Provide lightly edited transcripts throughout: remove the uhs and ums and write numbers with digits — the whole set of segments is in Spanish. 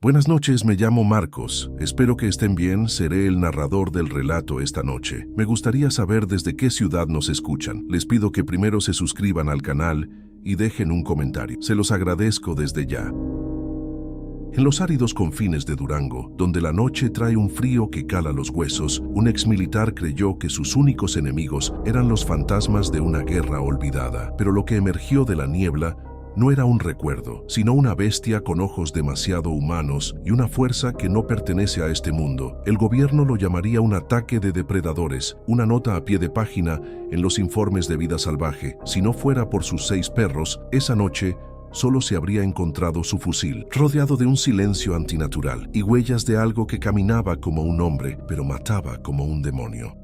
Buenas noches, me llamo Marcos. Espero que estén bien, seré el narrador del relato esta noche. Me gustaría saber desde qué ciudad nos escuchan. Les pido que primero se suscriban al canal y dejen un comentario. Se los agradezco desde ya. En los áridos confines de Durango, donde la noche trae un frío que cala los huesos, un exmilitar creyó que sus únicos enemigos eran los fantasmas de una guerra olvidada. Pero lo que emergió de la niebla no era un recuerdo, sino una bestia con ojos demasiado humanos y una fuerza que no pertenece a este mundo. El gobierno lo llamaría un ataque de depredadores, una nota a pie de página en los informes de vida salvaje. Si no fuera por sus 6 perros, esa noche solo se habría encontrado su fusil, rodeado de un silencio antinatural y huellas de algo que caminaba como un hombre, pero mataba como un demonio.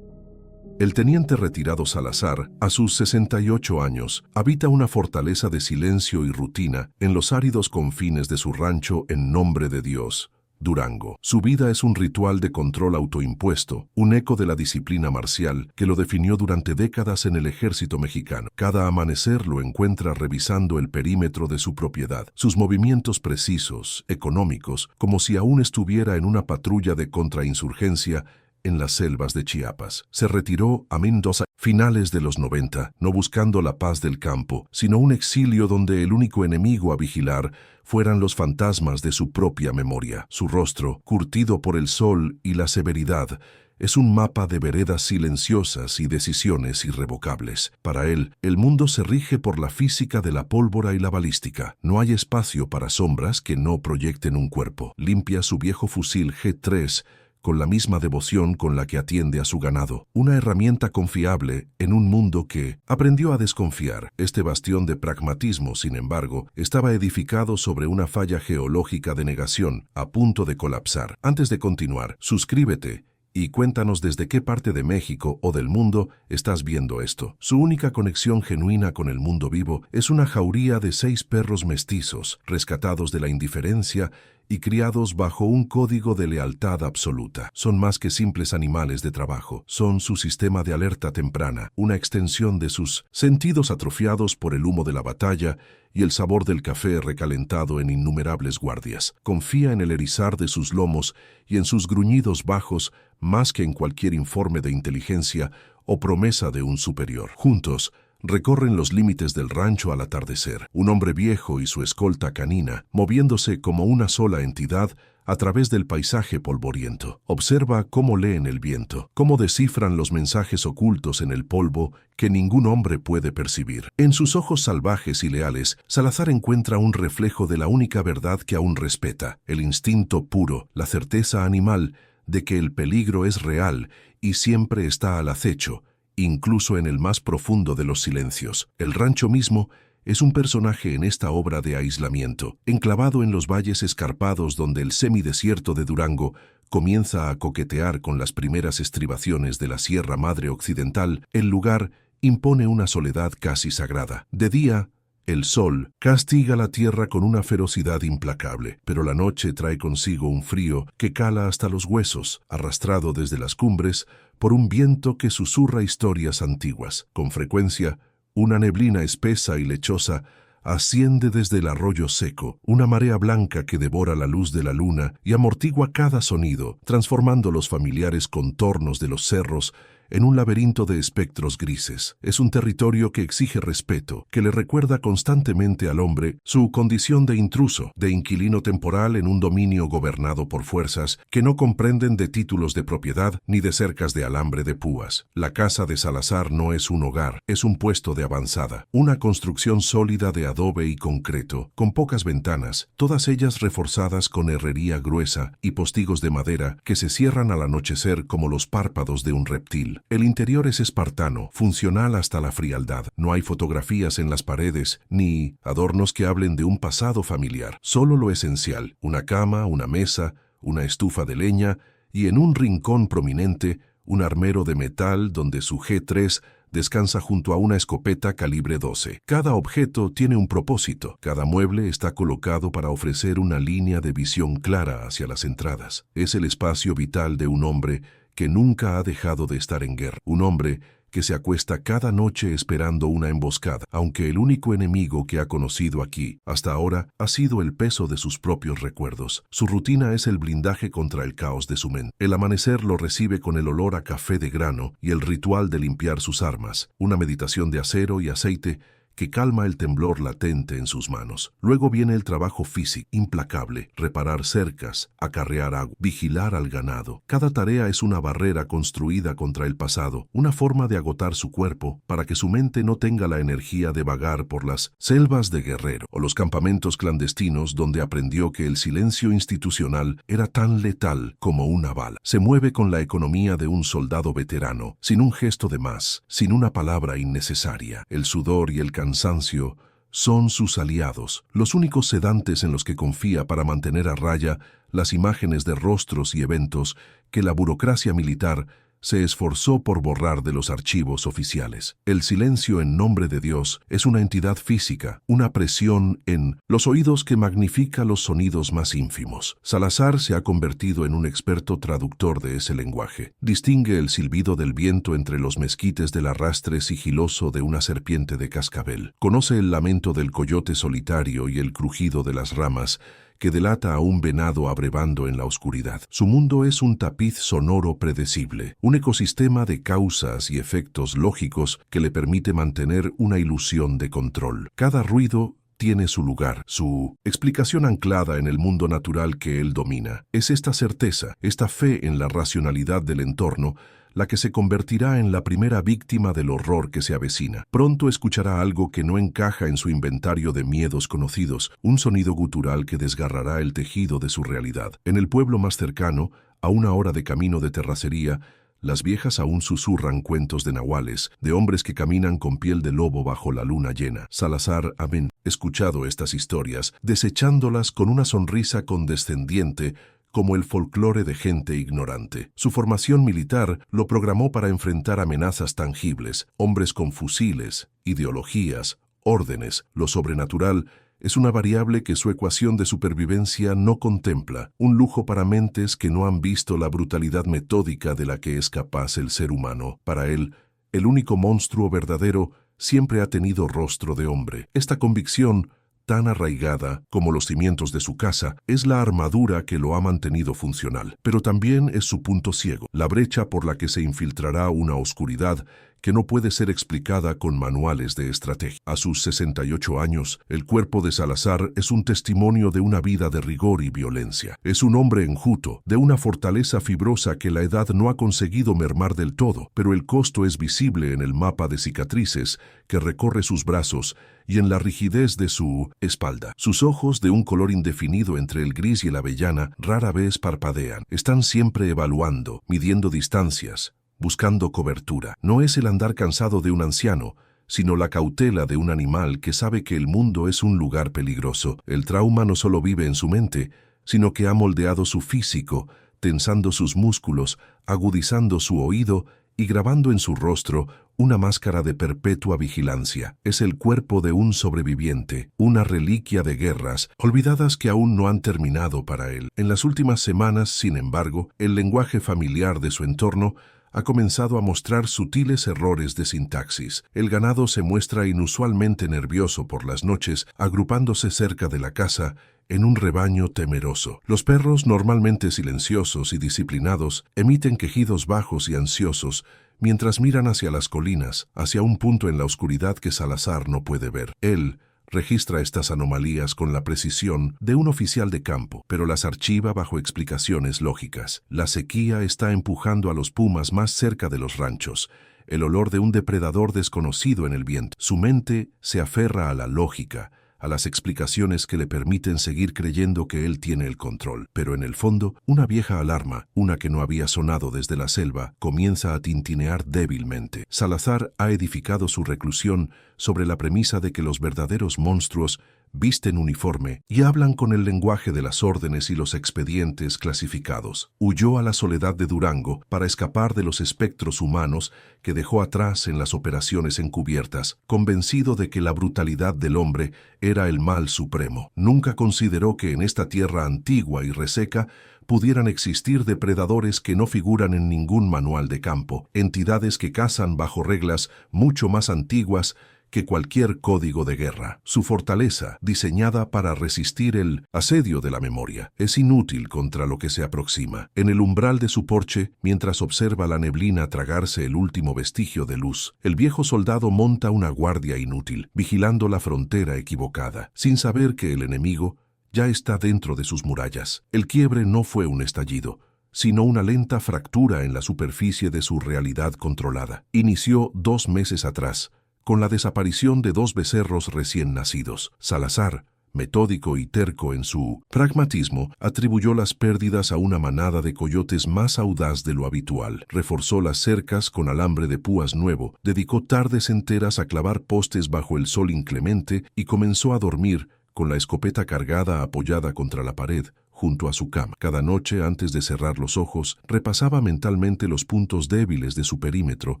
El teniente retirado Salazar, a sus 68 años, habita una fortaleza de silencio y rutina en los áridos confines de su rancho en Nombre de Dios, Durango. Su vida es un ritual de control autoimpuesto, un eco de la disciplina marcial que lo definió durante décadas en el ejército mexicano. Cada amanecer lo encuentra revisando el perímetro de su propiedad, sus movimientos precisos, económicos, como si aún estuviera en una patrulla de contrainsurgencia en las selvas de Chiapas. Se retiró a Mendoza finales de los 90, no buscando la paz del campo, sino un exilio donde el único enemigo a vigilar fueran los fantasmas de su propia memoria. Su rostro, curtido por el sol y la severidad, es un mapa de veredas silenciosas y decisiones irrevocables. Para él, el mundo se rige por la física de la pólvora y la balística. No hay espacio para sombras que no proyecten un cuerpo. Limpia su viejo fusil G3 con la misma devoción con la que atiende a su ganado. Una herramienta confiable en un mundo que aprendió a desconfiar. Este bastión de pragmatismo, sin embargo, estaba edificado sobre una falla geológica de negación, a punto de colapsar. Antes de continuar, suscríbete y cuéntanos desde qué parte de México o del mundo estás viendo esto. Su única conexión genuina con el mundo vivo es una jauría de 6 perros mestizos, rescatados de la indiferencia y criados bajo un código de lealtad absoluta. Son más que simples animales de trabajo, son su sistema de alerta temprana, una extensión de sus sentidos atrofiados por el humo de la batalla y el sabor del café recalentado en innumerables guardias. Confía en el erizar de sus lomos y en sus gruñidos bajos más que en cualquier informe de inteligencia o promesa de un superior. Juntos, recorren los límites del rancho al atardecer, un hombre viejo y su escolta canina, moviéndose como una sola entidad a través del paisaje polvoriento. Observa cómo leen el viento, cómo descifran los mensajes ocultos en el polvo que ningún hombre puede percibir. En sus ojos salvajes y leales, Salazar encuentra un reflejo de la única verdad que aún respeta, el instinto puro, la certeza animal de que el peligro es real y siempre está al acecho, incluso en el más profundo de los silencios. El rancho mismo es un personaje en esta obra de aislamiento, enclavado en los valles escarpados donde el semidesierto de Durango comienza a coquetear con las primeras estribaciones de la Sierra Madre Occidental. El lugar impone una soledad casi sagrada. De día, el sol castiga la tierra con una ferocidad implacable, pero la noche trae consigo un frío que cala hasta los huesos, arrastrado desde las cumbres por un viento que susurra historias antiguas. Con frecuencia, una neblina espesa y lechosa asciende desde el arroyo seco, una marea blanca que devora la luz de la luna y amortigua cada sonido, transformando los familiares contornos de los cerros en un laberinto de espectros grises. Es un territorio que exige respeto, que le recuerda constantemente al hombre su condición de intruso, de inquilino temporal en un dominio gobernado por fuerzas que no comprenden de títulos de propiedad ni de cercas de alambre de púas. La casa de Salazar no es un hogar, es un puesto de avanzada, una construcción sólida de adobe y concreto, con pocas ventanas, todas ellas reforzadas con herrería gruesa y postigos de madera que se cierran al anochecer como los párpados de un reptil. El interior es espartano, funcional hasta la frialdad. No hay fotografías en las paredes, ni adornos que hablen de un pasado familiar. Solo lo esencial, una cama, una mesa, una estufa de leña y en un rincón prominente, un armero de metal donde su G3 descansa junto a una escopeta calibre 12. Cada objeto tiene un propósito. Cada mueble está colocado para ofrecer una línea de visión clara hacia las entradas. Es el espacio vital de un hombre que nunca ha dejado de estar en guerra. Un hombre que se acuesta cada noche esperando una emboscada, aunque el único enemigo que ha conocido aquí, hasta ahora, ha sido el peso de sus propios recuerdos. Su rutina es el blindaje contra el caos de su mente. El amanecer lo recibe con el olor a café de grano y el ritual de limpiar sus armas, una meditación de acero y aceite que calma el temblor latente en sus manos. Luego viene el trabajo físico, implacable, reparar cercas, acarrear agua, vigilar al ganado. Cada tarea es una barrera construida contra el pasado, una forma de agotar su cuerpo para que su mente no tenga la energía de vagar por las selvas de Guerrero o los campamentos clandestinos donde aprendió que el silencio institucional era tan letal como una bala. Se mueve con la economía de un soldado veterano, sin un gesto de más, sin una palabra innecesaria. El sudor y el cansancio son sus aliados, los únicos sedantes en los que confía para mantener a raya las imágenes de rostros y eventos que la burocracia militar se esforzó por borrar de los archivos oficiales. El silencio en nombre de Dios es una entidad física, una presión en los oídos que magnifica los sonidos más ínfimos. Salazar se ha convertido en un experto traductor de ese lenguaje. Distingue el silbido del viento entre los mezquites del arrastre sigiloso de una serpiente de cascabel. Conoce el lamento del coyote solitario y el crujido de las ramas que delata a un venado abrevando en la oscuridad. Su mundo es un tapiz sonoro predecible, un ecosistema de causas y efectos lógicos que le permite mantener una ilusión de control. Cada ruido tiene su lugar, su explicación anclada en el mundo natural que él domina. Es esta certeza, esta fe en la racionalidad del entorno, la que se convertirá en la primera víctima del horror que se avecina. Pronto escuchará algo que no encaja en su inventario de miedos conocidos, un sonido gutural que desgarrará el tejido de su realidad. En el pueblo más cercano, a una hora de camino de terracería, las viejas aún susurran cuentos de nahuales, de hombres que caminan con piel de lobo bajo la luna llena. Salazar ha escuchado estas historias, desechándolas con una sonrisa condescendiente, como el folclore de gente ignorante. Su formación militar lo programó para enfrentar amenazas tangibles, hombres con fusiles, ideologías, órdenes. Lo sobrenatural es una variable que su ecuación de supervivencia no contempla, un lujo para mentes que no han visto la brutalidad metódica de la que es capaz el ser humano. Para él, el único monstruo verdadero siempre ha tenido rostro de hombre. Esta convicción, tan arraigada como los cimientos de su casa, es la armadura que lo ha mantenido funcional. Pero también es su punto ciego, la brecha por la que se infiltrará una oscuridad que no puede ser explicada con manuales de estrategia. A sus 68 años, el cuerpo de Salazar es un testimonio de una vida de rigor y violencia. Es un hombre enjuto, de una fortaleza fibrosa que la edad no ha conseguido mermar del todo, pero el costo es visible en el mapa de cicatrices que recorre sus brazos y en la rigidez de su espalda. Sus ojos, de un color indefinido entre el gris y el avellana, rara vez parpadean. Están siempre evaluando, midiendo distancias, buscando cobertura. No es el andar cansado de un anciano, sino la cautela de un animal que sabe que el mundo es un lugar peligroso. El trauma no solo vive en su mente, sino que ha moldeado su físico, tensando sus músculos, agudizando su oído y grabando en su rostro una máscara de perpetua vigilancia. Es el cuerpo de un sobreviviente, una reliquia de guerras, olvidadas que aún no han terminado para él. En las últimas semanas, sin embargo, el lenguaje familiar de su entorno ha comenzado a mostrar sutiles errores de sintaxis. El ganado se muestra inusualmente nervioso por las noches, agrupándose cerca de la casa en un rebaño temeroso. Los perros, normalmente silenciosos y disciplinados, emiten quejidos bajos y ansiosos, mientras miran hacia las colinas, hacia un punto en la oscuridad que Salazar no puede ver. Él registra estas anomalías con la precisión de un oficial de campo, pero las archiva bajo explicaciones lógicas. La sequía está empujando a los pumas más cerca de los ranchos, el olor de un depredador desconocido en el viento. Su mente se aferra a la lógica, a las explicaciones que le permiten seguir creyendo que él tiene el control. Pero en el fondo, una vieja alarma, una que no había sonado desde la selva, comienza a tintinear débilmente. Salazar ha edificado su reclusión sobre la premisa de que los verdaderos monstruos visten uniforme y hablan con el lenguaje de las órdenes y los expedientes clasificados. Huyó a la soledad de Durango para escapar de los espectros humanos que dejó atrás en las operaciones encubiertas, convencido de que la brutalidad del hombre era el mal supremo. Nunca consideró que en esta tierra antigua y reseca pudieran existir depredadores que no figuran en ningún manual de campo, entidades que cazan bajo reglas mucho más antiguas que cualquier código de guerra. Su fortaleza, diseñada para resistir el asedio de la memoria, es inútil contra lo que se aproxima. En el umbral de su porche, mientras observa la neblina tragarse el último vestigio de luz, el viejo soldado monta una guardia inútil, vigilando la frontera equivocada, sin saber que el enemigo ya está dentro de sus murallas. El quiebre no fue un estallido, sino una lenta fractura en la superficie de su realidad controlada. Inició 2 meses atrás, con la desaparición de 2 becerros recién nacidos. Salazar, metódico y terco en su pragmatismo, atribuyó las pérdidas a una manada de coyotes más audaz de lo habitual. Reforzó las cercas con alambre de púas nuevo, dedicó tardes enteras a clavar postes bajo el sol inclemente y comenzó a dormir con la escopeta cargada apoyada contra la pared, junto a su cama. Cada noche, antes de cerrar los ojos, repasaba mentalmente los puntos débiles de su perímetro,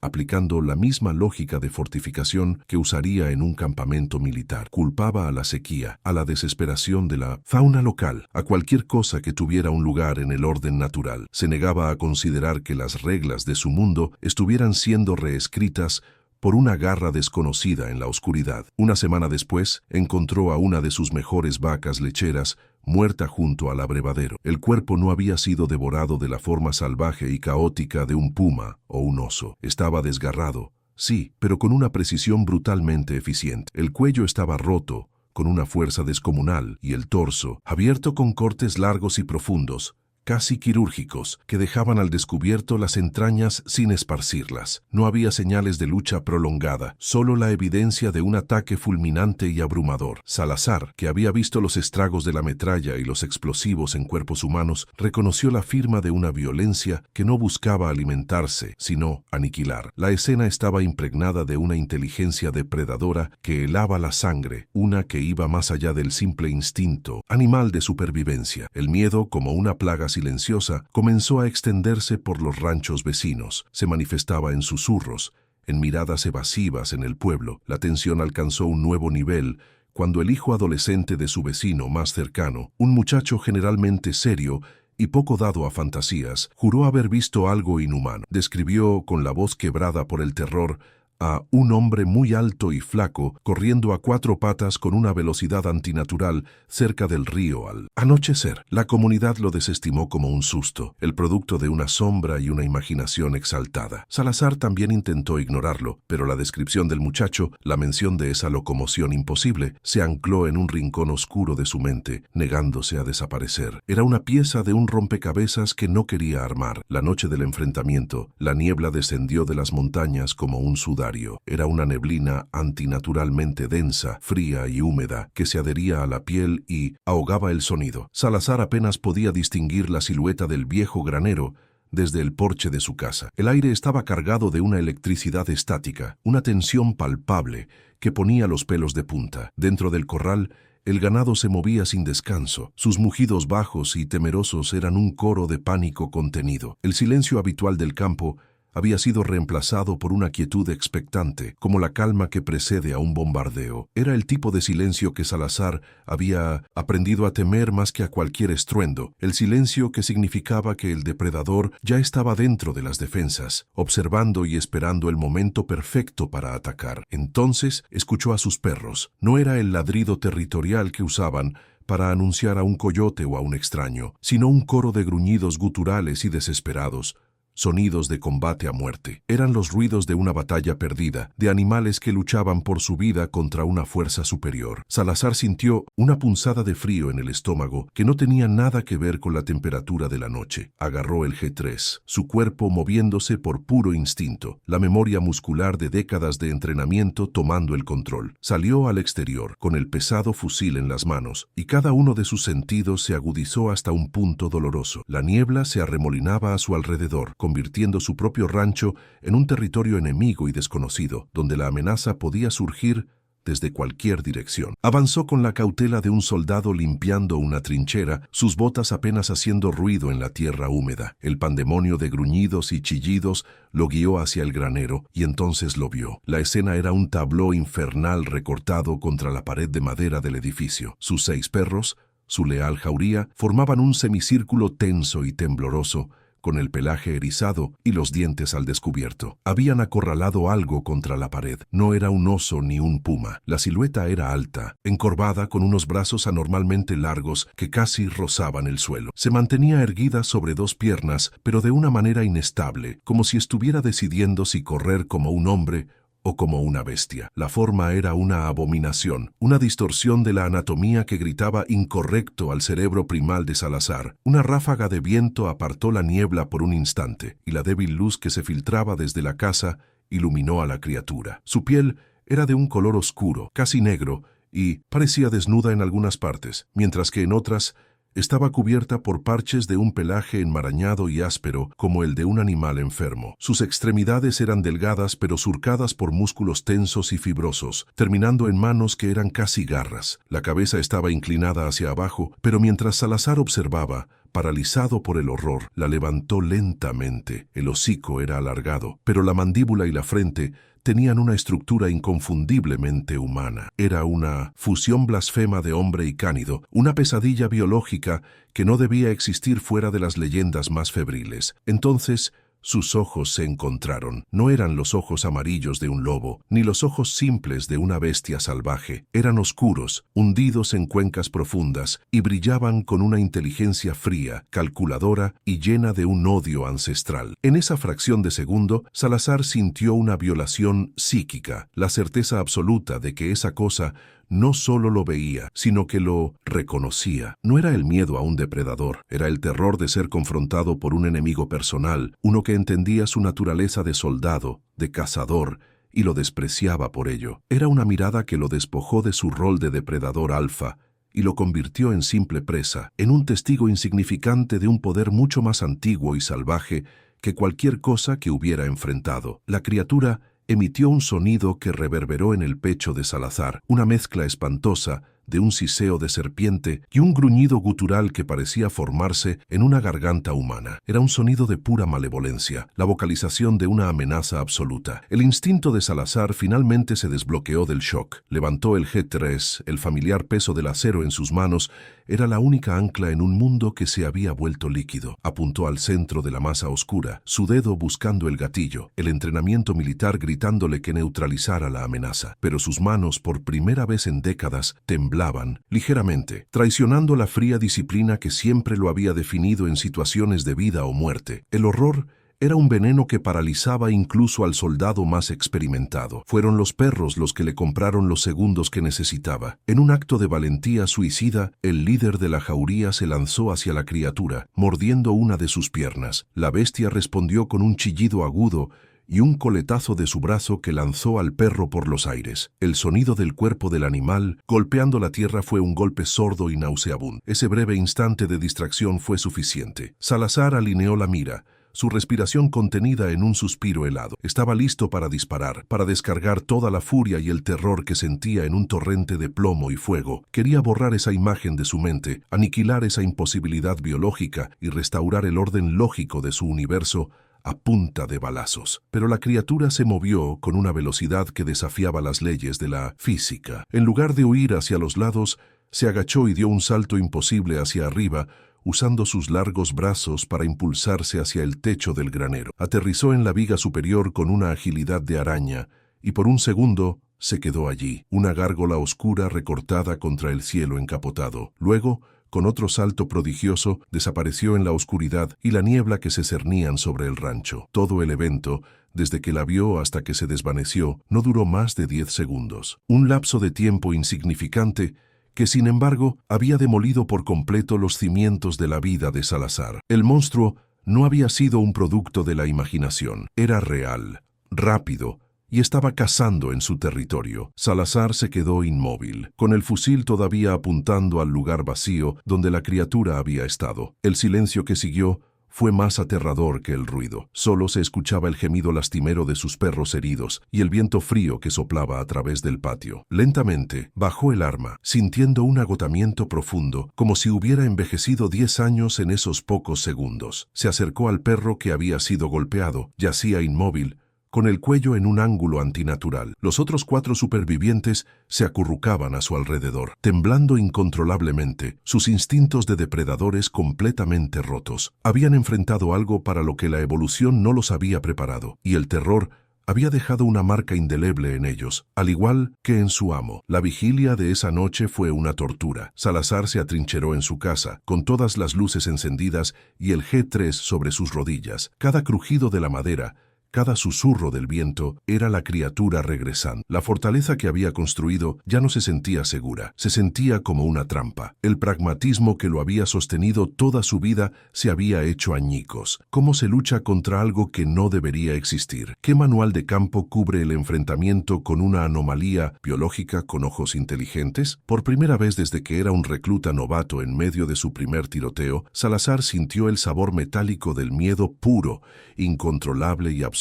aplicando la misma lógica de fortificación que usaría en un campamento militar. Culpaba a la sequía, a la desesperación de la fauna local, a cualquier cosa que tuviera un lugar en el orden natural. Se negaba a considerar que las reglas de su mundo estuvieran siendo reescritas por una garra desconocida en la oscuridad. Una semana después, encontró a una de sus mejores vacas lecheras muerta junto al abrevadero. El cuerpo no había sido devorado de la forma salvaje y caótica de un puma o un oso. Estaba desgarrado, sí, pero con una precisión brutalmente eficiente. El cuello estaba roto, con una fuerza descomunal, y el torso, abierto con cortes largos y profundos, casi quirúrgicos, que dejaban al descubierto las entrañas sin esparcirlas. No había señales de lucha prolongada, solo la evidencia de un ataque fulminante y abrumador. Salazar, que había visto los estragos de la metralla y los explosivos en cuerpos humanos, reconoció la firma de una violencia que no buscaba alimentarse, sino aniquilar. La escena estaba impregnada de una inteligencia depredadora que helaba la sangre, una que iba más allá del simple instinto animal de supervivencia. El miedo, como una plaga silenciosa, comenzó a extenderse por los ranchos vecinos. Se manifestaba en susurros, en miradas evasivas en el pueblo. La tensión alcanzó un nuevo nivel cuando el hijo adolescente de su vecino más cercano, un muchacho generalmente serio y poco dado a fantasías, juró haber visto algo inhumano. Describió, con la voz quebrada por el terror, a un hombre muy alto y flaco corriendo a 4 patas con una velocidad antinatural cerca del río al anochecer. La comunidad lo desestimó como un susto, el producto de una sombra y una imaginación exaltada. Salazar también intentó ignorarlo, pero la descripción del muchacho, la mención de esa locomoción imposible, se ancló en un rincón oscuro de su mente, negándose a desaparecer. Era una pieza de un rompecabezas que no quería armar. La noche del enfrentamiento, la niebla descendió de las montañas como un sudario. Era una neblina antinaturalmente densa, fría y húmeda, que se adhería a la piel y ahogaba el sonido. Salazar apenas podía distinguir la silueta del viejo granero desde el porche de su casa. El aire estaba cargado de una electricidad estática, una tensión palpable que ponía los pelos de punta. Dentro del corral, el ganado se movía sin descanso. Sus mugidos bajos y temerosos eran un coro de pánico contenido. El silencio habitual del campo había sido reemplazado por una quietud expectante, como la calma que precede a un bombardeo. Era el tipo de silencio que Salazar había aprendido a temer más que a cualquier estruendo, el silencio que significaba que el depredador ya estaba dentro de las defensas, observando y esperando el momento perfecto para atacar. Entonces escuchó a sus perros. No era el ladrido territorial que usaban para anunciar a un coyote o a un extraño, sino un coro de gruñidos guturales y desesperados, sonidos de combate a muerte. Eran los ruidos de una batalla perdida, de animales que luchaban por su vida contra una fuerza superior. Salazar sintió una punzada de frío en el estómago que no tenía nada que ver con la temperatura de la noche. Agarró el G3, su cuerpo moviéndose por puro instinto, la memoria muscular de décadas de entrenamiento tomando el control. Salió al exterior, con el pesado fusil en las manos, y cada uno de sus sentidos se agudizó hasta un punto doloroso. La niebla se arremolinaba a su alrededor, convirtiendo su propio rancho en un territorio enemigo y desconocido, donde la amenaza podía surgir desde cualquier dirección. Avanzó con la cautela de un soldado limpiando una trinchera, sus botas apenas haciendo ruido en la tierra húmeda. El pandemonio de gruñidos y chillidos lo guió hacia el granero y entonces lo vio. La escena era un tabló infernal recortado contra la pared de madera del edificio. Sus 6 perros, su leal jauría, formaban un semicírculo tenso y tembloroso, con el pelaje erizado y los dientes al descubierto. Habían acorralado algo contra la pared. No era un oso ni un puma. La silueta era alta, encorvada, con unos brazos anormalmente largos que casi rozaban el suelo. Se mantenía erguida sobre 2 piernas, pero de una manera inestable, como si estuviera decidiendo si correr como un hombre o como una bestia. La forma era una abominación, una distorsión de la anatomía que gritaba incorrecto al cerebro primal de Salazar. Una ráfaga de viento apartó la niebla por un instante, y la débil luz que se filtraba desde la casa iluminó a la criatura. Su piel era de un color oscuro, casi negro, y parecía desnuda en algunas partes, mientras que en otras estaba cubierta por parches de un pelaje enmarañado y áspero como el de un animal enfermo. Sus extremidades eran delgadas pero surcadas por músculos tensos y fibrosos, terminando en manos que eran casi garras. La cabeza estaba inclinada hacia abajo, pero mientras Salazar observaba, paralizado por el horror, la levantó lentamente. El hocico era alargado, pero la mandíbula y la frente tenían una estructura inconfundiblemente humana. Era una fusión blasfema de hombre y cánido, una pesadilla biológica que no debía existir fuera de las leyendas más febriles. Entonces, sus ojos se encontraron. No eran los ojos amarillos de un lobo, ni los ojos simples de una bestia salvaje. Eran oscuros, hundidos en cuencas profundas, y brillaban con una inteligencia fría, calculadora y llena de un odio ancestral. En esa fracción de segundo, Salazar sintió una violación psíquica, la certeza absoluta de que esa cosa no solo lo veía, sino que lo reconocía. No era el miedo a un depredador, era el terror de ser confrontado por un enemigo personal, uno que entendía su naturaleza de soldado, de cazador, y lo despreciaba por ello. Era una mirada que lo despojó de su rol de depredador alfa y lo convirtió en simple presa, en un testigo insignificante de un poder mucho más antiguo y salvaje que cualquier cosa que hubiera enfrentado. La criatura emitió un sonido que reverberó en el pecho de Salazar, una mezcla espantosa de un siseo de serpiente y un gruñido gutural que parecía formarse en una garganta humana. Era un sonido de pura malevolencia, la vocalización de una amenaza absoluta. El instinto de Salazar finalmente se desbloqueó del shock. Levantó el G3, el familiar peso del acero en sus manos. Era la única ancla en un mundo que se había vuelto líquido. Apuntó al centro de la masa oscura, su dedo buscando el gatillo, el entrenamiento militar gritándole que neutralizara la amenaza. Pero sus manos, por primera vez en décadas, temblaban ligeramente, traicionando la fría disciplina que siempre lo había definido en situaciones de vida o muerte. El horror era un veneno que paralizaba incluso al soldado más experimentado. Fueron los perros los que le compraron los segundos que necesitaba. En un acto de valentía suicida, el líder de la jauría se lanzó hacia la criatura, mordiendo una de sus piernas. La bestia respondió con un chillido agudo y un coletazo de su brazo que lanzó al perro por los aires. El sonido del cuerpo del animal golpeando la tierra fue un golpe sordo y nauseabundo. Ese breve instante de distracción fue suficiente. Salazar alineó la mira, su respiración contenida en un suspiro helado. Estaba listo para disparar, para descargar toda la furia y el terror que sentía en un torrente de plomo y fuego. Quería borrar esa imagen de su mente, aniquilar esa imposibilidad biológica y restaurar el orden lógico de su universo a punta de balazos. Pero la criatura se movió con una velocidad que desafiaba las leyes de la física. En lugar de huir hacia los lados, se agachó y dio un salto imposible hacia arriba, usando sus largos brazos para impulsarse hacia el techo del granero. Aterrizó en la viga superior con una agilidad de araña, y por un segundo se quedó allí, una gárgola oscura recortada contra el cielo encapotado. Luego, con otro salto prodigioso, desapareció en la oscuridad y la niebla que se cernían sobre el rancho. Todo el evento, desde que la vio hasta que se desvaneció, no duró más de 10 segundos. Un lapso de tiempo insignificante que, sin embargo, había demolido por completo los cimientos de la vida de Salazar. El monstruo no había sido un producto de la imaginación. Era real, rápido, y estaba cazando en su territorio. Salazar se quedó inmóvil, con el fusil todavía apuntando al lugar vacío donde la criatura había estado. El silencio que siguió fue más aterrador que el ruido. Solo se escuchaba el gemido lastimero de sus perros heridos y el viento frío que soplaba a través del patio. Lentamente bajó el arma, sintiendo un agotamiento profundo, como si hubiera envejecido 10 años en esos pocos segundos. Se acercó al perro que había sido golpeado, yacía inmóvil, con el cuello en un ángulo antinatural. Los otros 4 supervivientes se acurrucaban a su alrededor, temblando incontrolablemente, sus instintos de depredadores completamente rotos. Habían enfrentado algo para lo que la evolución no los había preparado, y el terror había dejado una marca indeleble en ellos, al igual que en su amo. La vigilia de esa noche fue una tortura. Salazar se atrincheró en su casa, con todas las luces encendidas y el G3 sobre sus rodillas. Cada crujido de la madera, cada susurro del viento era la criatura regresando. La fortaleza que había construido ya no se sentía segura, se sentía como una trampa. El pragmatismo que lo había sostenido toda su vida se había hecho añicos. ¿Cómo se lucha contra algo que no debería existir? ¿Qué manual de campo cubre el enfrentamiento con una anomalía biológica con ojos inteligentes? Por primera vez desde que era un recluta novato en medio de su primer tiroteo, Salazar sintió el sabor metálico del miedo puro, incontrolable y absoluto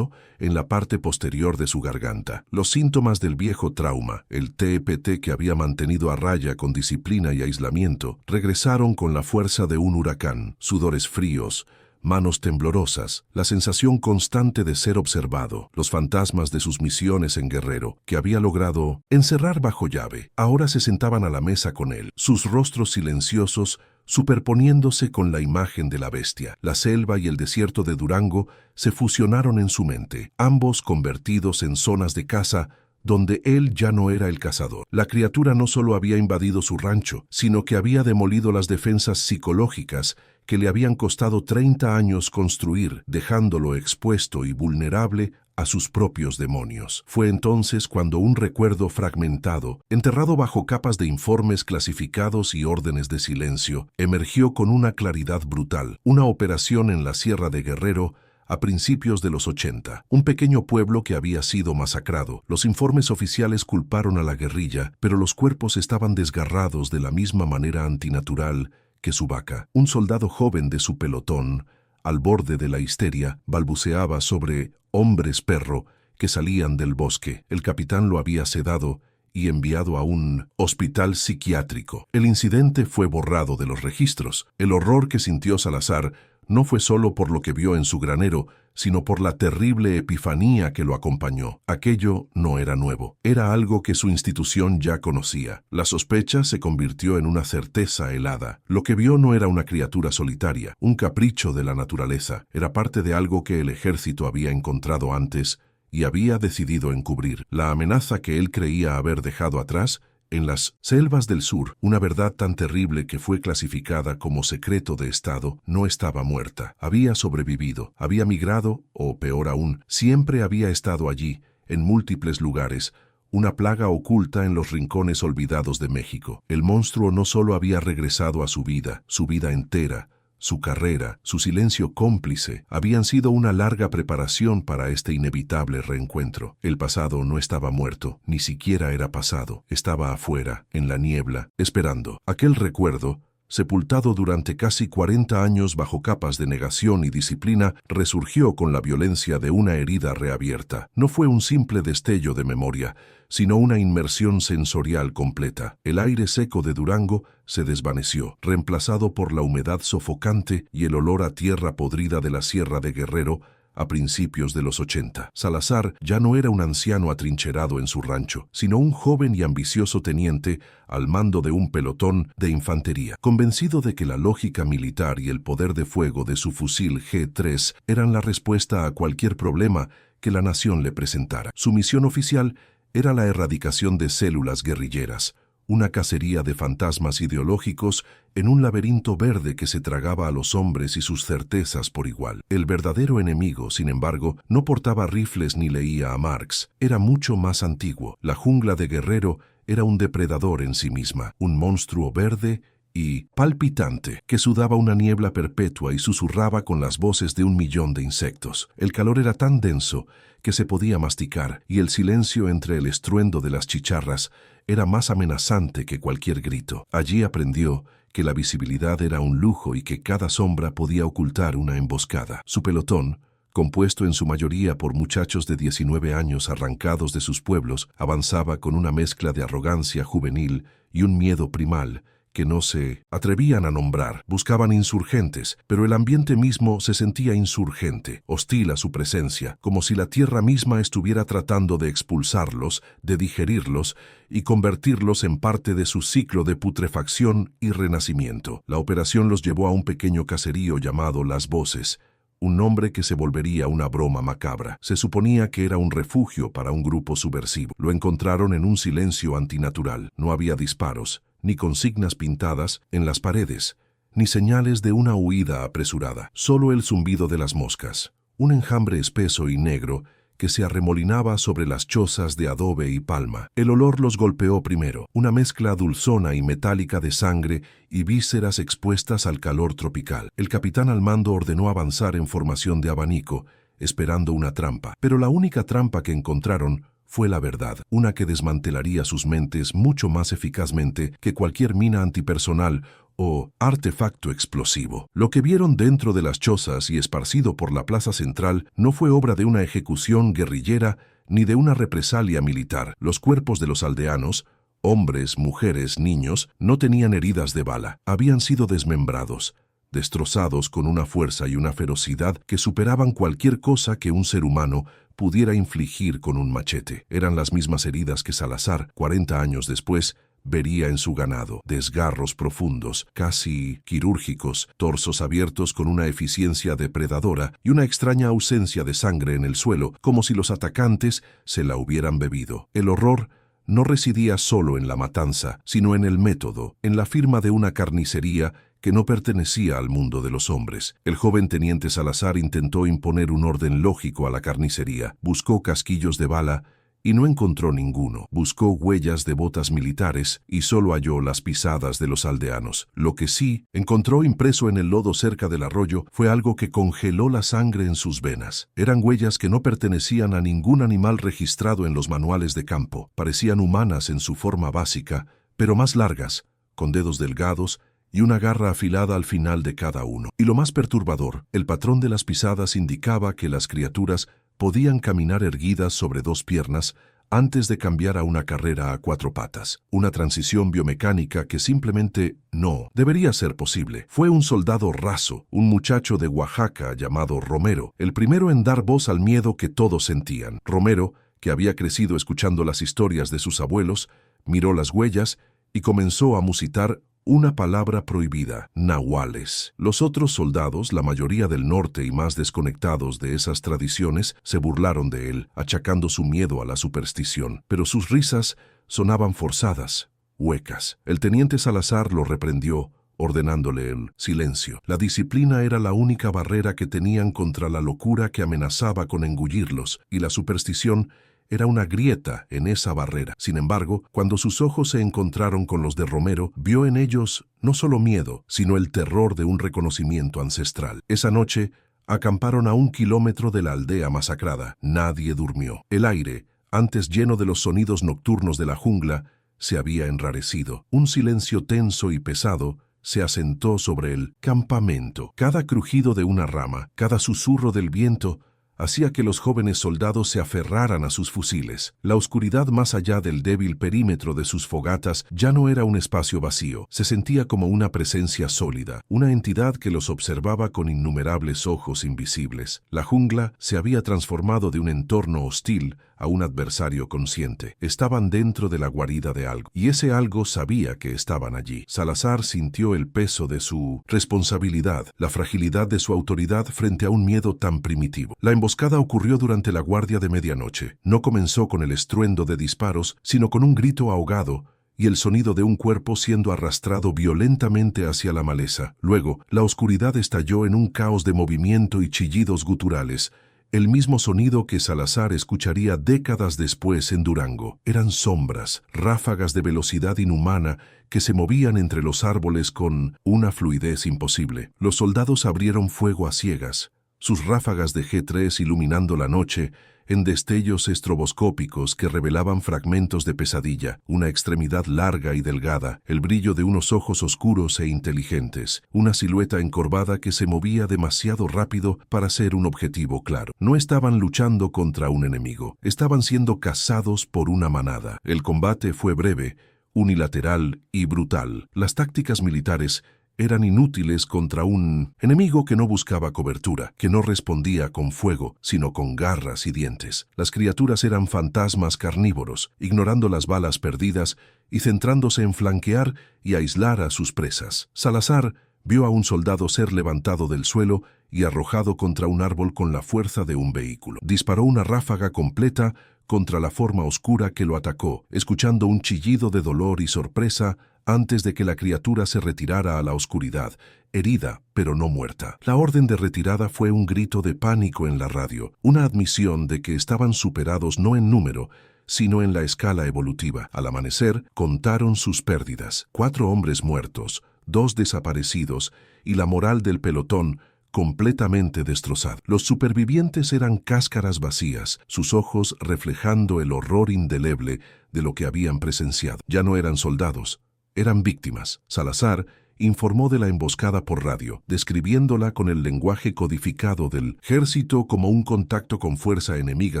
en la parte posterior de su garganta. Los síntomas del viejo trauma, el TEPT que había mantenido a raya con disciplina y aislamiento, regresaron con la fuerza de un huracán. Sudores fríos, manos temblorosas, la sensación constante de ser observado, los fantasmas de sus misiones en Guerrero, que había logrado encerrar bajo llave. Ahora se sentaban a la mesa con él, sus rostros silenciosos superponiéndose con la imagen de la bestia. La selva y el desierto de Durango se fusionaron en su mente, ambos convertidos en zonas de caza donde él ya no era el cazador. La criatura no solo había invadido su rancho, sino que había demolido las defensas psicológicas que le habían costado 30 años construir, dejándolo expuesto y vulnerable a sus propios demonios. Fue entonces cuando un recuerdo fragmentado, enterrado bajo capas de informes clasificados y órdenes de silencio, emergió con una claridad brutal. Una operación en la Sierra de Guerrero a principios de los 80, un pequeño pueblo que había sido masacrado. Los informes oficiales culparon a la guerrilla, pero los cuerpos estaban desgarrados de la misma manera antinatural que su vaca. Un soldado joven de su pelotón, al borde de la histeria, balbuceaba sobre hombres perro que salían del bosque. El capitán lo había sedado y enviado a un hospital psiquiátrico. El incidente fue borrado de los registros. El horror que sintió Salazar no fue solo por lo que vio en su granero, sino por la terrible epifanía que lo acompañó. Aquello no era nuevo, era algo que su institución ya conocía. La sospecha se convirtió en una certeza helada. Lo que vio no era una criatura solitaria, un capricho de la naturaleza, era parte de algo que el ejército había encontrado antes y había decidido encubrir. La amenaza que él creía haber dejado atrás en las selvas del sur, una verdad tan terrible que fue clasificada como secreto de Estado, no estaba muerta. Había sobrevivido, había migrado, o peor aún, siempre había estado allí, en múltiples lugares, una plaga oculta en los rincones olvidados de México. El monstruo no solo había regresado a su vida entera, su carrera, su silencio cómplice, habían sido una larga preparación para este inevitable reencuentro. El pasado no estaba muerto, ni siquiera era pasado, estaba afuera, en la niebla, esperando. Aquel recuerdo, sepultado durante casi 40 años bajo capas de negación y disciplina, resurgió con la violencia de una herida reabierta. No fue un simple destello de memoria, sino una inmersión sensorial completa. El aire seco de Durango se desvaneció, reemplazado por la humedad sofocante y el olor a tierra podrida de la Sierra de Guerrero a principios de los 80. Salazar ya no era un anciano atrincherado en su rancho, sino un joven y ambicioso teniente al mando de un pelotón de infantería, convencido de que la lógica militar y el poder de fuego de su fusil G3 eran la respuesta a cualquier problema que la nación le presentara. Su misión oficial era la erradicación de células guerrilleras, una cacería de fantasmas ideológicos en un laberinto verde que se tragaba a los hombres y sus certezas por igual. El verdadero enemigo, sin embargo, no portaba rifles ni leía a Marx. Era mucho más antiguo. La jungla de Guerrero era un depredador en sí misma, un monstruo verde y palpitante que sudaba una niebla perpetua y susurraba con las voces de 1.000.000 de insectos. El calor era tan denso que se podía masticar, y el silencio entre el estruendo de las chicharras era más amenazante que cualquier grito. Allí aprendió que la visibilidad era un lujo y que cada sombra podía ocultar una emboscada. Su pelotón, compuesto en su mayoría por muchachos de 19 años arrancados de sus pueblos, avanzaba con una mezcla de arrogancia juvenil y un miedo primal que no se atrevían a nombrar. Buscaban insurgentes, pero el ambiente mismo se sentía insurgente, hostil a su presencia, como si la tierra misma estuviera tratando de expulsarlos, de digerirlos y convertirlos en parte de su ciclo de putrefacción y renacimiento. La operación los llevó a un pequeño caserío llamado Las Voces, un nombre que se volvería una broma macabra. Se suponía que era un refugio para un grupo subversivo. Lo encontraron en un silencio antinatural. No había disparos, ni consignas pintadas en las paredes, ni señales de una huida apresurada. Solo el zumbido de las moscas, un enjambre espeso y negro que se arremolinaba sobre las chozas de adobe y palma. El olor los golpeó primero, una mezcla dulzona y metálica de sangre y vísceras expuestas al calor tropical. El capitán al mando ordenó avanzar en formación de abanico, esperando una trampa. Pero la única trampa que encontraron fue la verdad, una que desmantelaría sus mentes mucho más eficazmente que cualquier mina antipersonal o artefacto explosivo. Lo que vieron dentro de las chozas y esparcido por la plaza central no fue obra de una ejecución guerrillera ni de una represalia militar. Los cuerpos de los aldeanos, hombres, mujeres, niños, no tenían heridas de bala. Habían sido desmembrados, destrozados con una fuerza y una ferocidad que superaban cualquier cosa que un ser humano pudiera infligir con un machete. Eran las mismas heridas que Salazar, 40 años después, vería en su ganado: desgarros profundos, casi quirúrgicos, torsos abiertos con una eficiencia depredadora y una extraña ausencia de sangre en el suelo, como si los atacantes se la hubieran bebido. El horror no residía solo en la matanza, sino en el método, en la firma de una carnicería que no pertenecía al mundo de los hombres. El joven teniente Salazar intentó imponer un orden lógico a la carnicería. Buscó casquillos de bala y no encontró ninguno. Buscó huellas de botas militares y solo halló las pisadas de los aldeanos. Lo que sí encontró impreso en el lodo cerca del arroyo fue algo que congeló la sangre en sus venas. Eran huellas que no pertenecían a ningún animal registrado en los manuales de campo. Parecían humanas en su forma básica, pero más largas, con dedos delgados y una garra afilada al final de cada uno. Y lo más perturbador, el patrón de las pisadas indicaba que las criaturas podían caminar erguidas sobre dos piernas antes de cambiar a una carrera a cuatro patas. Una transición biomecánica que simplemente no debería ser posible. Fue un soldado raso, un muchacho de Oaxaca llamado Romero, el primero en dar voz al miedo que todos sentían. Romero, que había crecido escuchando las historias de sus abuelos, miró las huellas y comenzó a musitar una palabra prohibida: nahuales. Los otros soldados, la mayoría del norte y más desconectados de esas tradiciones, se burlaron de él, achacando su miedo a la superstición. Pero sus risas sonaban forzadas, huecas. El teniente Salazar lo reprendió, ordenándole el silencio. La disciplina era la única barrera que tenían contra la locura que amenazaba con engullirlos, y la superstición era una grieta en esa barrera. Sin embargo, cuando sus ojos se encontraron con los de Romero, vio en ellos no solo miedo, sino el terror de un reconocimiento ancestral. Esa noche, acamparon a 1 kilómetro de la aldea masacrada. Nadie durmió. El aire, antes lleno de los sonidos nocturnos de la jungla, se había enrarecido. Un silencio tenso y pesado se asentó sobre el campamento. Cada crujido de una rama, cada susurro del viento, hacía que los jóvenes soldados se aferraran a sus fusiles. La oscuridad más allá del débil perímetro de sus fogatas ya no era un espacio vacío. Se sentía como una presencia sólida, una entidad que los observaba con innumerables ojos invisibles. La jungla se había transformado de un entorno hostil a un adversario consciente. Estaban dentro de la guarida de algo, y ese algo sabía que estaban allí. Salazar sintió el peso de su responsabilidad, la fragilidad de su autoridad frente a un miedo tan primitivo. La emboscada ocurrió durante la guardia de medianoche. No comenzó con el estruendo de disparos, sino con un grito ahogado y el sonido de un cuerpo siendo arrastrado violentamente hacia la maleza. Luego, la oscuridad estalló en un caos de movimiento y chillidos guturales, el mismo sonido que Salazar escucharía décadas después en Durango. Eran sombras, ráfagas de velocidad inhumana que se movían entre los árboles con una fluidez imposible. Los soldados abrieron fuego a ciegas, sus ráfagas de G3 iluminando la noche en destellos estroboscópicos que revelaban fragmentos de pesadilla, una extremidad larga y delgada, el brillo de unos ojos oscuros e inteligentes, una silueta encorvada que se movía demasiado rápido para ser un objetivo claro. No estaban luchando contra un enemigo, estaban siendo cazados por una manada. El combate fue breve, unilateral y brutal. Las tácticas militares eran inútiles contra un enemigo que no buscaba cobertura, que no respondía con fuego, sino con garras y dientes. Las criaturas eran fantasmas carnívoros, ignorando las balas perdidas y centrándose en flanquear y aislar a sus presas. Salazar vio a un soldado ser levantado del suelo y arrojado contra un árbol con la fuerza de un vehículo. Disparó una ráfaga completa contra la forma oscura que lo atacó, escuchando un chillido de dolor y sorpresa antes de que la criatura se retirara a la oscuridad, herida pero no muerta. La orden de retirada fue un grito de pánico en la radio, una admisión de que estaban superados no en número, sino en la escala evolutiva. Al amanecer, contaron sus pérdidas: 4 hombres muertos, 2 desaparecidos y la moral del pelotón completamente destrozada. Los supervivientes eran cáscaras vacías, sus ojos reflejando el horror indeleble de lo que habían presenciado. Ya no eran soldados, eran víctimas. Salazar informó de la emboscada por radio, describiéndola con el lenguaje codificado del ejército como un contacto con fuerza enemiga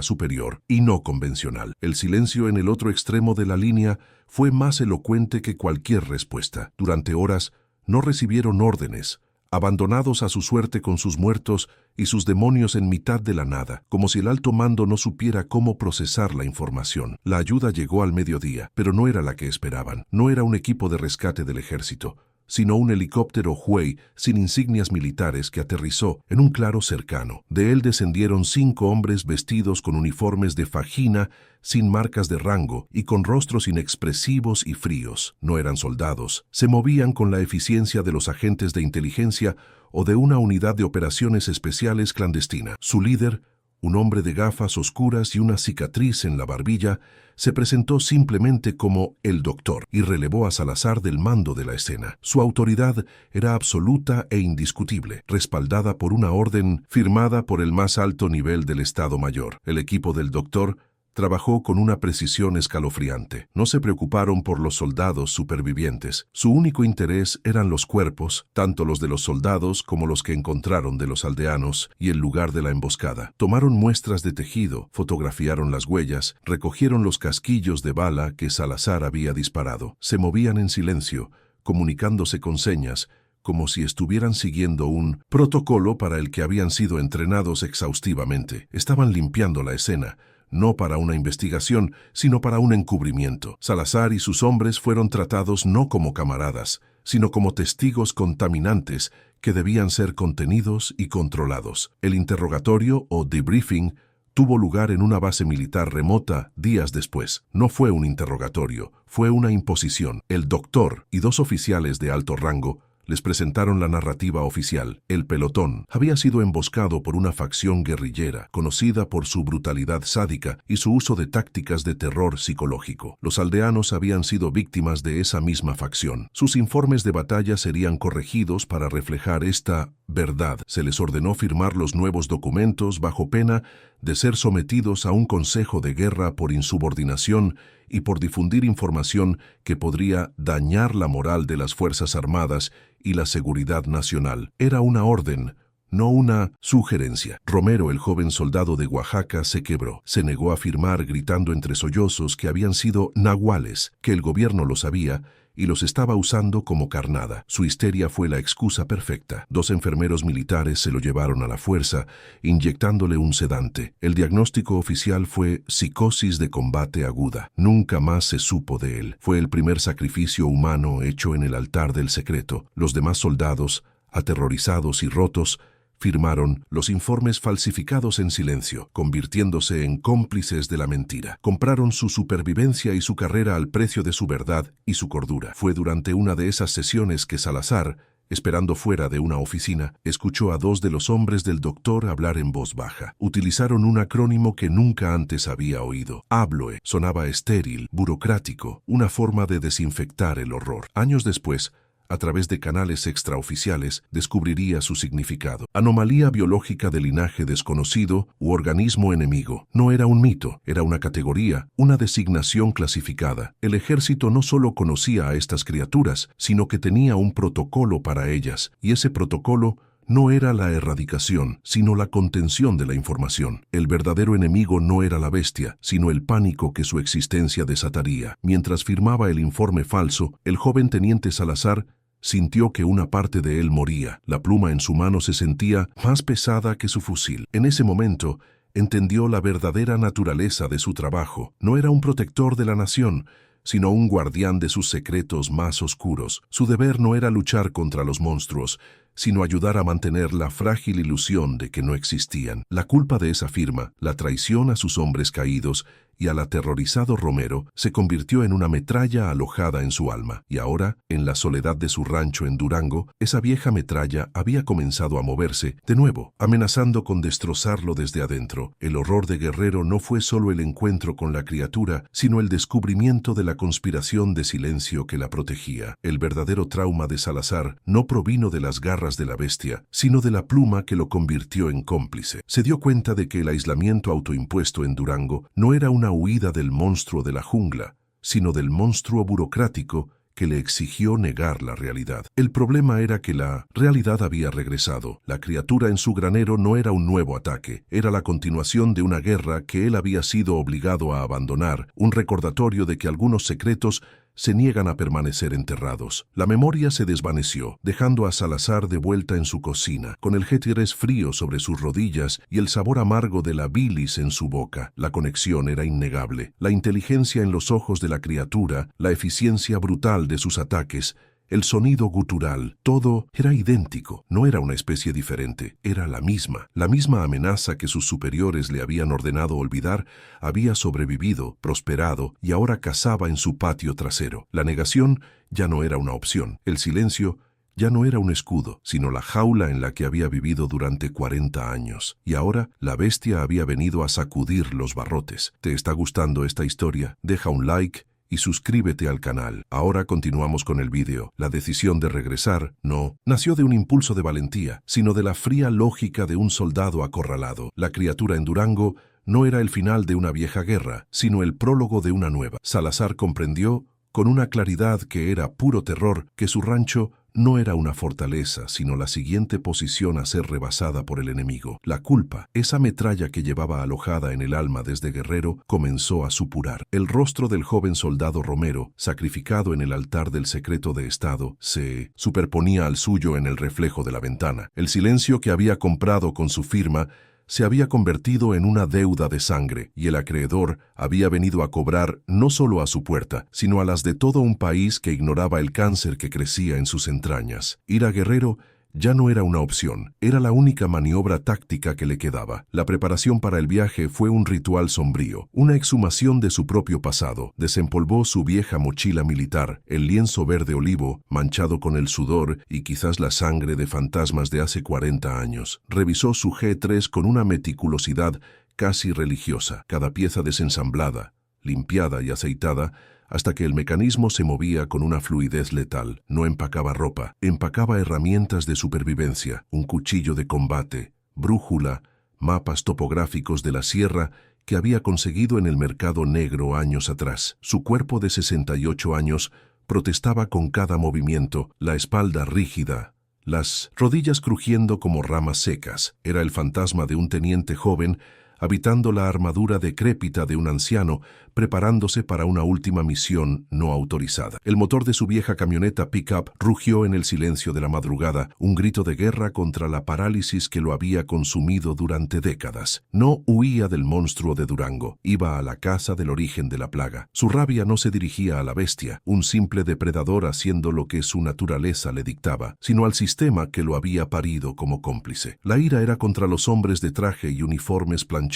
superior y no convencional. El silencio en el otro extremo de la línea fue más elocuente que cualquier respuesta. Durante horas no recibieron órdenes, abandonados a su suerte con sus muertos y sus demonios en mitad de la nada, como si el alto mando no supiera cómo procesar la información. La ayuda llegó al mediodía, pero no era la que esperaban. No era un equipo de rescate del ejército, sino un helicóptero Huey sin insignias militares que aterrizó en un claro cercano. De él descendieron 5 hombres vestidos con uniformes de fajina, sin marcas de rango y con rostros inexpresivos y fríos. No eran soldados, se movían con la eficiencia de los agentes de inteligencia o de una unidad de operaciones especiales clandestina. Su líder, un hombre de gafas oscuras y una cicatriz en la barbilla, se presentó simplemente como el doctor y relevó a Salazar del mando de la escena. Su autoridad era absoluta e indiscutible, respaldada por una orden firmada por el más alto nivel del Estado Mayor. El equipo del doctor trabajó con una precisión escalofriante. No se preocuparon por los soldados supervivientes. Su único interés eran los cuerpos, tanto los de los soldados como los que encontraron de los aldeanos y el lugar de la emboscada. Tomaron muestras de tejido, fotografiaron las huellas, recogieron los casquillos de bala que Salazar había disparado. Se movían en silencio, comunicándose con señas, como si estuvieran siguiendo un protocolo para el que habían sido entrenados exhaustivamente. Estaban limpiando la escena, no para una investigación, sino para un encubrimiento. Salazar y sus hombres fueron tratados no como camaradas, sino como testigos contaminantes que debían ser contenidos y controlados. El interrogatorio o debriefing tuvo lugar en una base militar remota días después. No fue un interrogatorio, fue una imposición. El doctor y 2 oficiales de alto rango les presentaron la narrativa oficial. El pelotón había sido emboscado por una facción guerrillera, conocida por su brutalidad sádica y su uso de tácticas de terror psicológico. Los aldeanos habían sido víctimas de esa misma facción. Sus informes de batalla serían corregidos para reflejar esta verdad. Se les ordenó firmar los nuevos documentos bajo pena de ser sometidos a un consejo de guerra por insubordinación y por difundir información que podría dañar la moral de las Fuerzas Armadas y la seguridad nacional. Era una orden, no una sugerencia. Romero, el joven soldado de Oaxaca, se quebró. Se negó a firmar gritando entre sollozos que habían sido nahuales, que el gobierno lo sabía y los estaba usando como carnada. Su histeria fue la excusa perfecta. 2 enfermeros militares se lo llevaron a la fuerza, inyectándole un sedante. El diagnóstico oficial fue psicosis de combate aguda. Nunca más se supo de él. Fue el primer sacrificio humano hecho en el altar del secreto. Los demás soldados, aterrorizados y rotos, firmaron los informes falsificados en silencio, convirtiéndose en cómplices de la mentira. Compraron su supervivencia y su carrera al precio de su verdad y su cordura. Fue durante una de esas sesiones que Salazar, esperando fuera de una oficina, escuchó a 2 de los hombres del doctor hablar en voz baja. Utilizaron un acrónimo que nunca antes había oído. ABLOE sonaba estéril, burocrático, una forma de desinfectar el horror. Años después, a través de canales extraoficiales, descubriría su significado. Anomalía biológica de linaje desconocido u organismo enemigo. No era un mito, era una categoría, una designación clasificada. El ejército no solo conocía a estas criaturas, sino que tenía un protocolo para ellas, y ese protocolo no era la erradicación, sino la contención de la información. El verdadero enemigo no era la bestia, sino el pánico que su existencia desataría. Mientras firmaba el informe falso, el joven teniente Salazar sintió que una parte de él moría. La pluma en su mano se sentía más pesada que su fusil. En ese momento, entendió la verdadera naturaleza de su trabajo. No era un protector de la nación, sino un guardián de sus secretos más oscuros. Su deber no era luchar contra los monstruos, sino ayudar a mantener la frágil ilusión de que no existían. La culpa de esa firma, la traición a sus hombres caídos y al aterrorizado Romero, se convirtió en una metralla alojada en su alma. Y ahora, en la soledad de su rancho en Durango, esa vieja metralla había comenzado a moverse, de nuevo, amenazando con destrozarlo desde adentro. El horror de Guerrero no fue solo el encuentro con la criatura, sino el descubrimiento de la conspiración de silencio que la protegía. El verdadero trauma de Salazar no provino de las garras de la bestia, sino de la pluma que lo convirtió en cómplice. Se dio cuenta de que el aislamiento autoimpuesto en Durango no era una huida del monstruo de la jungla, sino del monstruo burocrático que le exigió negar la realidad. El problema era que la realidad había regresado. La criatura en su granero no era un nuevo ataque, era la continuación de una guerra que él había sido obligado a abandonar, un recordatorio de que algunos secretos se niegan a permanecer enterrados. La memoria se desvaneció, dejando a Salazar de vuelta en su cocina, con el Gétires frío sobre sus rodillas y el sabor amargo de la bilis en su boca. La conexión era innegable. La inteligencia en los ojos de la criatura, la eficiencia brutal de sus ataques, el sonido gutural, todo era idéntico. No era una especie diferente, era la misma. La misma amenaza que sus superiores le habían ordenado olvidar había sobrevivido, prosperado y ahora cazaba en su patio trasero. La negación ya no era una opción. El silencio ya no era un escudo, sino la jaula en la que había vivido durante 40 años. Y ahora la bestia había venido a sacudir los barrotes. ¿Te está gustando esta historia? Deja un like y suscríbete al canal. Ahora continuamos con el vídeo. La decisión de regresar no nació de un impulso de valentía, sino de la fría lógica de un soldado acorralado. La criatura en Durango no era el final de una vieja guerra, sino el prólogo de una nueva. Salazar comprendió, con una claridad que era puro terror, que su rancho no era una fortaleza, sino la siguiente posición a ser rebasada por el enemigo. La culpa, esa metralla que llevaba alojada en el alma desde Guerrero, comenzó a supurar. El rostro del joven soldado Romero, sacrificado en el altar del secreto de Estado, se superponía al suyo en el reflejo de la ventana. El silencio que había comprado con su firma se había convertido en una deuda de sangre, y el acreedor había venido a cobrar no solo a su puerta, sino a las de todo un país que ignoraba el cáncer que crecía en sus entrañas. Ir a Guerrero ya no era una opción, era la única maniobra táctica que le quedaba. La preparación para el viaje fue un ritual sombrío, una exhumación de su propio pasado. Desempolvó su vieja mochila militar, el lienzo verde olivo, manchado con el sudor y quizás la sangre de fantasmas de hace 40 años. Revisó su G3 con una meticulosidad casi religiosa, cada pieza desensamblada, limpiada y aceitada, hasta que el mecanismo se movía con una fluidez letal. No empacaba ropa, empacaba herramientas de supervivencia, un cuchillo de combate, brújula, mapas topográficos de la sierra que había conseguido en el mercado negro años atrás. Su cuerpo de 68 años protestaba con cada movimiento, la espalda rígida, las rodillas crujiendo como ramas secas. Era el fantasma de un teniente joven habitando la armadura decrépita de un anciano, preparándose para una última misión no autorizada. El motor de su vieja camioneta pick-up rugió en el silencio de la madrugada, un grito de guerra contra la parálisis que lo había consumido durante décadas. No huía del monstruo de Durango, iba a la casa del origen de la plaga. Su rabia no se dirigía a la bestia, un simple depredador haciendo lo que su naturaleza le dictaba, sino al sistema que lo había parido como cómplice. La ira era contra los hombres de traje y uniformes planchados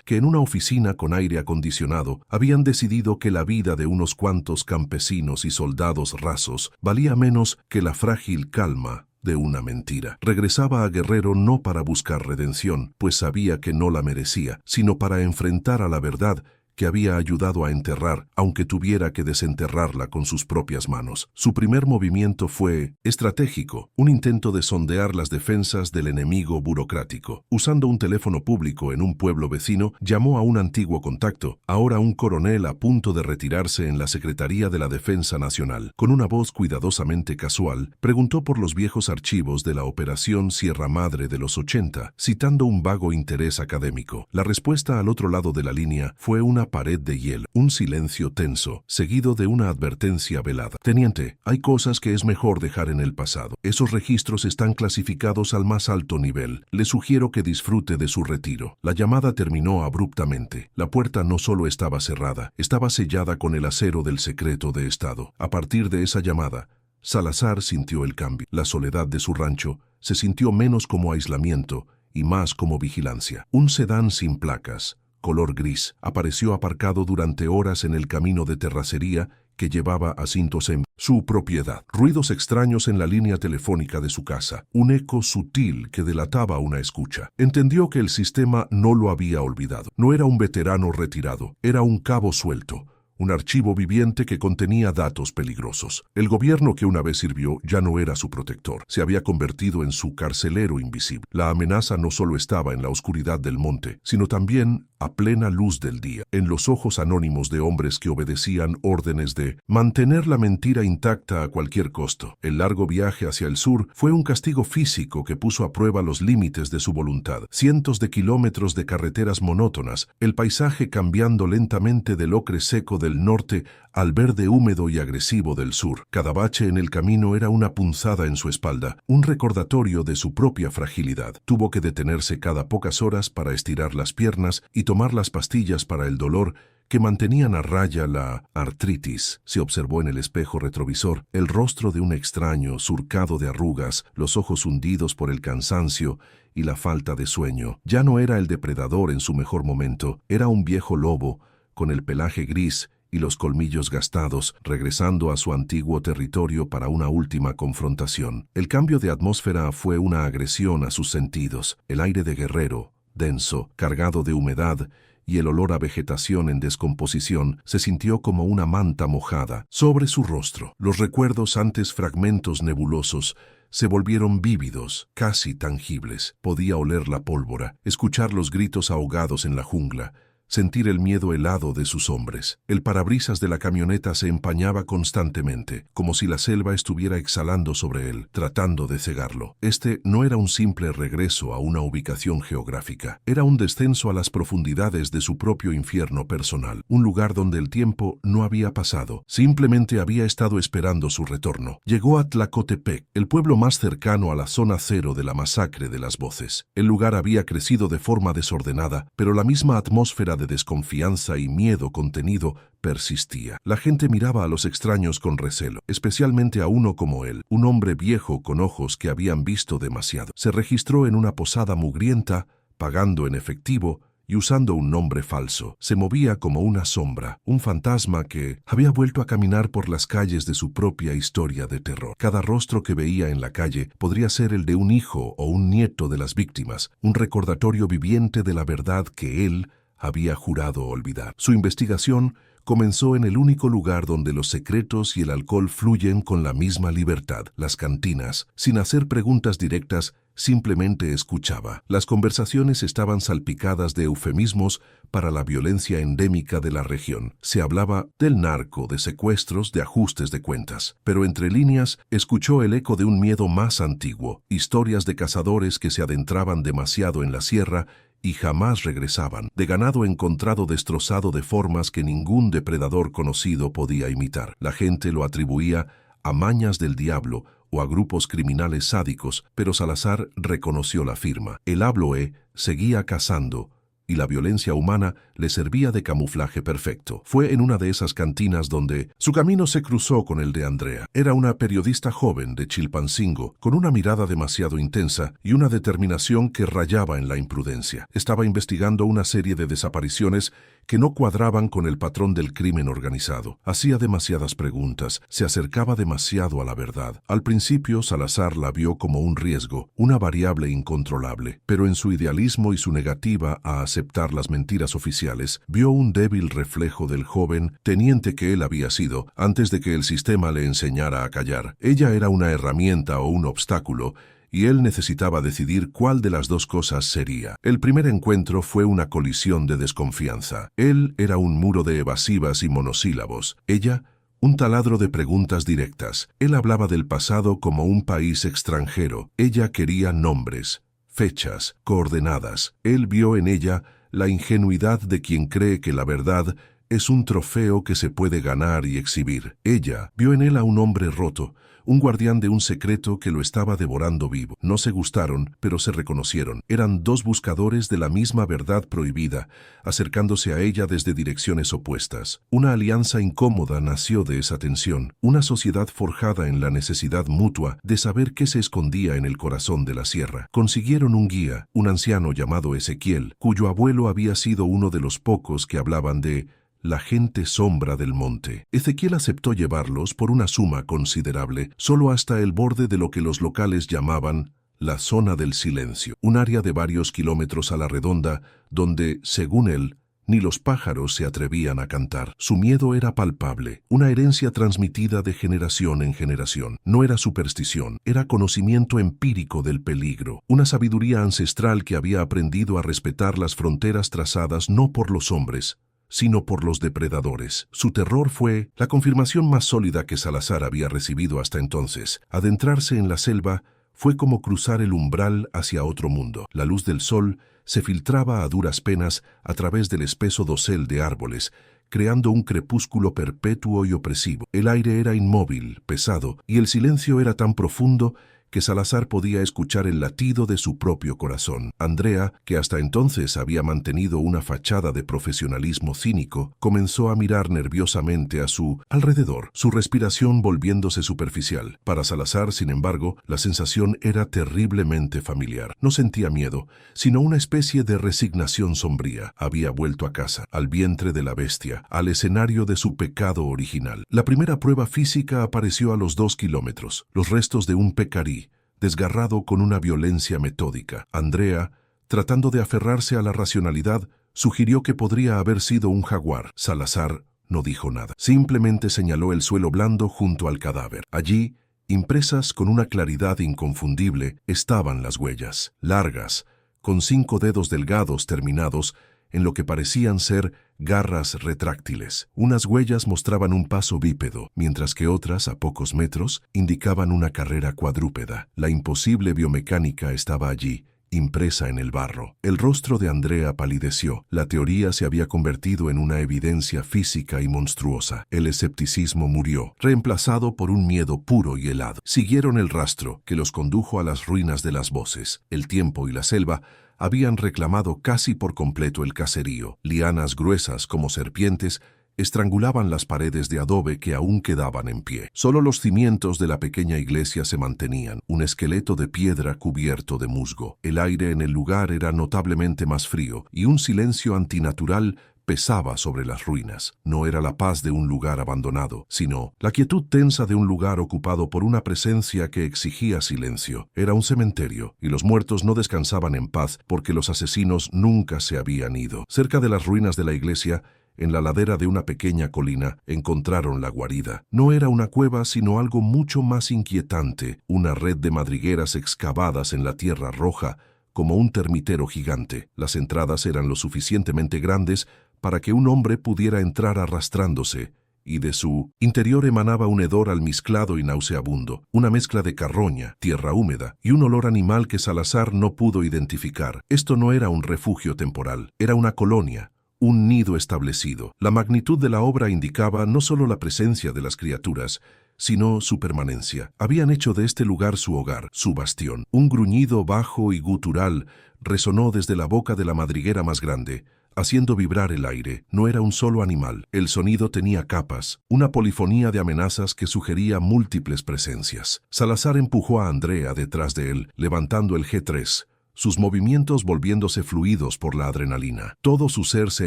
que en una oficina con aire acondicionado habían decidido que la vida de unos cuantos campesinos y soldados rasos valía menos que la frágil calma de una mentira. Regresaba a Guerrero no para buscar redención, pues sabía que no la merecía, sino para enfrentar a la verdad que había ayudado a enterrar, aunque tuviera que desenterrarla con sus propias manos. Su primer movimiento fue estratégico, un intento de sondear las defensas del enemigo burocrático. Usando un teléfono público en un pueblo vecino, llamó a un antiguo contacto, ahora un coronel a punto de retirarse en la Secretaría de la Defensa Nacional. Con una voz cuidadosamente casual, preguntó por los viejos archivos de la Operación Sierra Madre de los 80, citando un vago interés académico. La respuesta al otro lado de la línea fue una pared de hielo, un silencio tenso, seguido de una advertencia velada. Teniente, hay cosas que es mejor dejar en el pasado. Esos registros están clasificados al más alto nivel. Le sugiero que disfrute de su retiro. La llamada terminó abruptamente. La puerta no solo estaba cerrada, estaba sellada con el acero del secreto de Estado. A partir de esa llamada, Salazar sintió el cambio. La soledad de su rancho se sintió menos como aislamiento y más como vigilancia. Un sedán sin placas, color gris, apareció aparcado durante horas en el camino de terracería que llevaba a Sintosem, su propiedad. Ruidos extraños en la línea telefónica de su casa, un eco sutil que delataba una escucha. Entendió que el sistema no lo había olvidado. No era un veterano retirado, era un cabo suelto, un archivo viviente que contenía datos peligrosos. El gobierno que una vez sirvió ya no era su protector, se había convertido en su carcelero invisible. La amenaza no solo estaba en la oscuridad del monte, sino también a plena luz del día, en los ojos anónimos de hombres que obedecían órdenes de mantener la mentira intacta a cualquier costo. El largo viaje hacia el sur fue un castigo físico que puso a prueba los límites de su voluntad. Cientos de kilómetros de carreteras monótonas, el paisaje cambiando lentamente del ocre seco del norte al verde húmedo y agresivo del sur. Cada bache en el camino era una punzada en su espalda, un recordatorio de su propia fragilidad. Tuvo que detenerse cada pocas horas para estirar las piernas y tomar las pastillas para el dolor que mantenían a raya la artritis. Se observó en el espejo retrovisor el rostro de un extraño surcado de arrugas, los ojos hundidos por el cansancio y la falta de sueño. Ya no era el depredador en su mejor momento, era un viejo lobo con el pelaje gris y los colmillos gastados, regresando a su antiguo territorio para una última confrontación. El cambio de atmósfera fue una agresión a sus sentidos. El aire de guerrero, denso, cargado de humedad, y el olor a vegetación en descomposición se sintió como una manta mojada sobre su rostro. Los recuerdos, antes fragmentos nebulosos, se volvieron vívidos, casi tangibles. Podía oler la pólvora, escuchar los gritos ahogados en la jungla, sentir el miedo helado de sus hombres. El parabrisas de la camioneta se empañaba constantemente, como si la selva estuviera exhalando sobre él, tratando de cegarlo. Este no era un simple regreso a una ubicación geográfica, era un descenso a las profundidades de su propio infierno personal, un lugar donde el tiempo no había pasado, simplemente había estado esperando su retorno. Llegó a Tlacotepec, el pueblo más cercano a la zona cero de la masacre de las voces. El lugar había crecido de forma desordenada, pero la misma atmósfera de desconfianza y miedo contenido persistía. La gente miraba a los extraños con recelo, especialmente a uno como él, un hombre viejo con ojos que habían visto demasiado. Se registró en una posada mugrienta, pagando en efectivo y usando un nombre falso. Se movía como una sombra, un fantasma que había vuelto a caminar por las calles de su propia historia de terror. Cada rostro que veía en la calle podría ser el de un hijo o un nieto de las víctimas, un recordatorio viviente de la verdad que él había jurado olvidar. Su investigación comenzó en el único lugar donde los secretos y el alcohol fluyen con la misma libertad, las cantinas. Sin hacer preguntas directas, simplemente escuchaba. Las conversaciones estaban salpicadas de eufemismos para la violencia endémica de la región. Se hablaba del narco, de secuestros, de ajustes de cuentas. Pero entre líneas, escuchó el eco de un miedo más antiguo, historias de cazadores que se adentraban demasiado en la sierra y jamás regresaban, de ganado encontrado destrozado de formas que ningún depredador conocido podía imitar. La gente lo atribuía a mañas del diablo o a grupos criminales sádicos, pero Salazar reconoció la firma. El Abloé seguía cazando, y la violencia humana le servía de camuflaje perfecto. Fue en una de esas cantinas donde su camino se cruzó con el de Andrea. Era una periodista joven de Chilpancingo, con una mirada demasiado intensa y una determinación que rayaba en la imprudencia. Estaba investigando una serie de desapariciones que no cuadraban con el patrón del crimen organizado. Hacía demasiadas preguntas, se acercaba demasiado a la verdad. Al principio, Salazar la vio como un riesgo, una variable incontrolable, pero en su idealismo y su negativa a aceptar las mentiras oficiales, vio un débil reflejo del joven teniente que él había sido antes de que el sistema le enseñara a callar. Ella era una herramienta o un obstáculo, y él necesitaba decidir cuál de las dos cosas sería. El primer encuentro fue una colisión de desconfianza. Él era un muro de evasivas y monosílabos. Ella, un taladro de preguntas directas. Él hablaba del pasado como un país extranjero. Ella quería nombres, fechas, coordenadas. Él vio en ella la ingenuidad de quien cree que la verdad es un trofeo que se puede ganar y exhibir. Ella vio en él a un hombre roto, un guardián de un secreto que lo estaba devorando vivo. No se gustaron, pero se reconocieron. Eran dos buscadores de la misma verdad prohibida, acercándose a ella desde direcciones opuestas. Una alianza incómoda nació de esa tensión, una sociedad forjada en la necesidad mutua de saber qué se escondía en el corazón de la sierra. Consiguieron un guía, un anciano llamado Ezequiel, cuyo abuelo había sido uno de los pocos que hablaban de la gente sombra del monte. Ezequiel aceptó llevarlos por una suma considerable, solo hasta el borde de lo que los locales llamaban la zona del silencio, un área de varios kilómetros a la redonda, donde, según él, ni los pájaros se atrevían a cantar. Su miedo era palpable, una herencia transmitida de generación en generación. No era superstición, era conocimiento empírico del peligro, una sabiduría ancestral que había aprendido a respetar las fronteras trazadas no por los hombres, sino por los depredadores. Su terror fue la confirmación más sólida que Salazar había recibido hasta entonces. Adentrarse en la selva fue como cruzar el umbral hacia otro mundo. La luz del sol se filtraba a duras penas a través del espeso dosel de árboles, creando un crepúsculo perpetuo y opresivo. El aire era inmóvil, pesado, y el silencio era tan profundo que Salazar podía escuchar el latido de su propio corazón. Andrea, que hasta entonces había mantenido una fachada de profesionalismo cínico, comenzó a mirar nerviosamente a su alrededor, su respiración volviéndose superficial. Para Salazar, sin embargo, la sensación era terriblemente familiar. No sentía miedo, sino una especie de resignación sombría. Había vuelto a casa, al vientre de la bestia, al escenario de su pecado original. La primera prueba física apareció a los 2 kilómetros, los restos de un pecarí, desgarrado con una violencia metódica. Andrea, tratando de aferrarse a la racionalidad, sugirió que podría haber sido un jaguar. Salazar no dijo nada. Simplemente señaló el suelo blando junto al cadáver. Allí, impresas con una claridad inconfundible, estaban las huellas, largas, con 5 dedos delgados terminados en lo que parecían ser garras retráctiles. Unas huellas mostraban un paso bípedo, mientras que otras, a pocos metros, indicaban una carrera cuadrúpeda. La imposible biomecánica estaba allí, impresa en el barro. El rostro de Andrea palideció. La teoría se había convertido en una evidencia física y monstruosa. El escepticismo murió, reemplazado por un miedo puro y helado. Siguieron el rastro que los condujo a las ruinas de las voces. El tiempo y la selva habían reclamado casi por completo el caserío. Lianas gruesas como serpientes estrangulaban las paredes de adobe que aún quedaban en pie. Solo los cimientos de la pequeña iglesia se mantenían, un esqueleto de piedra cubierto de musgo. El aire en el lugar era notablemente más frío, y un silencio antinatural pesaba sobre las ruinas. No era la paz de un lugar abandonado, sino la quietud tensa de un lugar ocupado por una presencia que exigía silencio. Era un cementerio, y los muertos no descansaban en paz porque los asesinos nunca se habían ido. Cerca de las ruinas de la iglesia, en la ladera de una pequeña colina, encontraron la guarida. No era una cueva, sino algo mucho más inquietante, una red de madrigueras excavadas en la tierra roja, como un termitero gigante. Las entradas eran lo suficientemente grandes para que un hombre pudiera entrar arrastrándose, y de su interior emanaba un hedor almizclado y nauseabundo, una mezcla de carroña, tierra húmeda y un olor animal que Salazar no pudo identificar. Esto no era un refugio temporal, era una colonia, un nido establecido. La magnitud de la obra indicaba no solo la presencia de las criaturas, sino su permanencia. Habían hecho de este lugar su hogar, su bastión. Un gruñido bajo y gutural resonó desde la boca de la madriguera más grande, haciendo vibrar el aire. No era un solo animal. El sonido tenía capas, una polifonía de amenazas que sugería múltiples presencias. Salazar empujó a Andrea detrás de él, levantando el G3, sus movimientos volviéndose fluidos por la adrenalina. Todo su ser se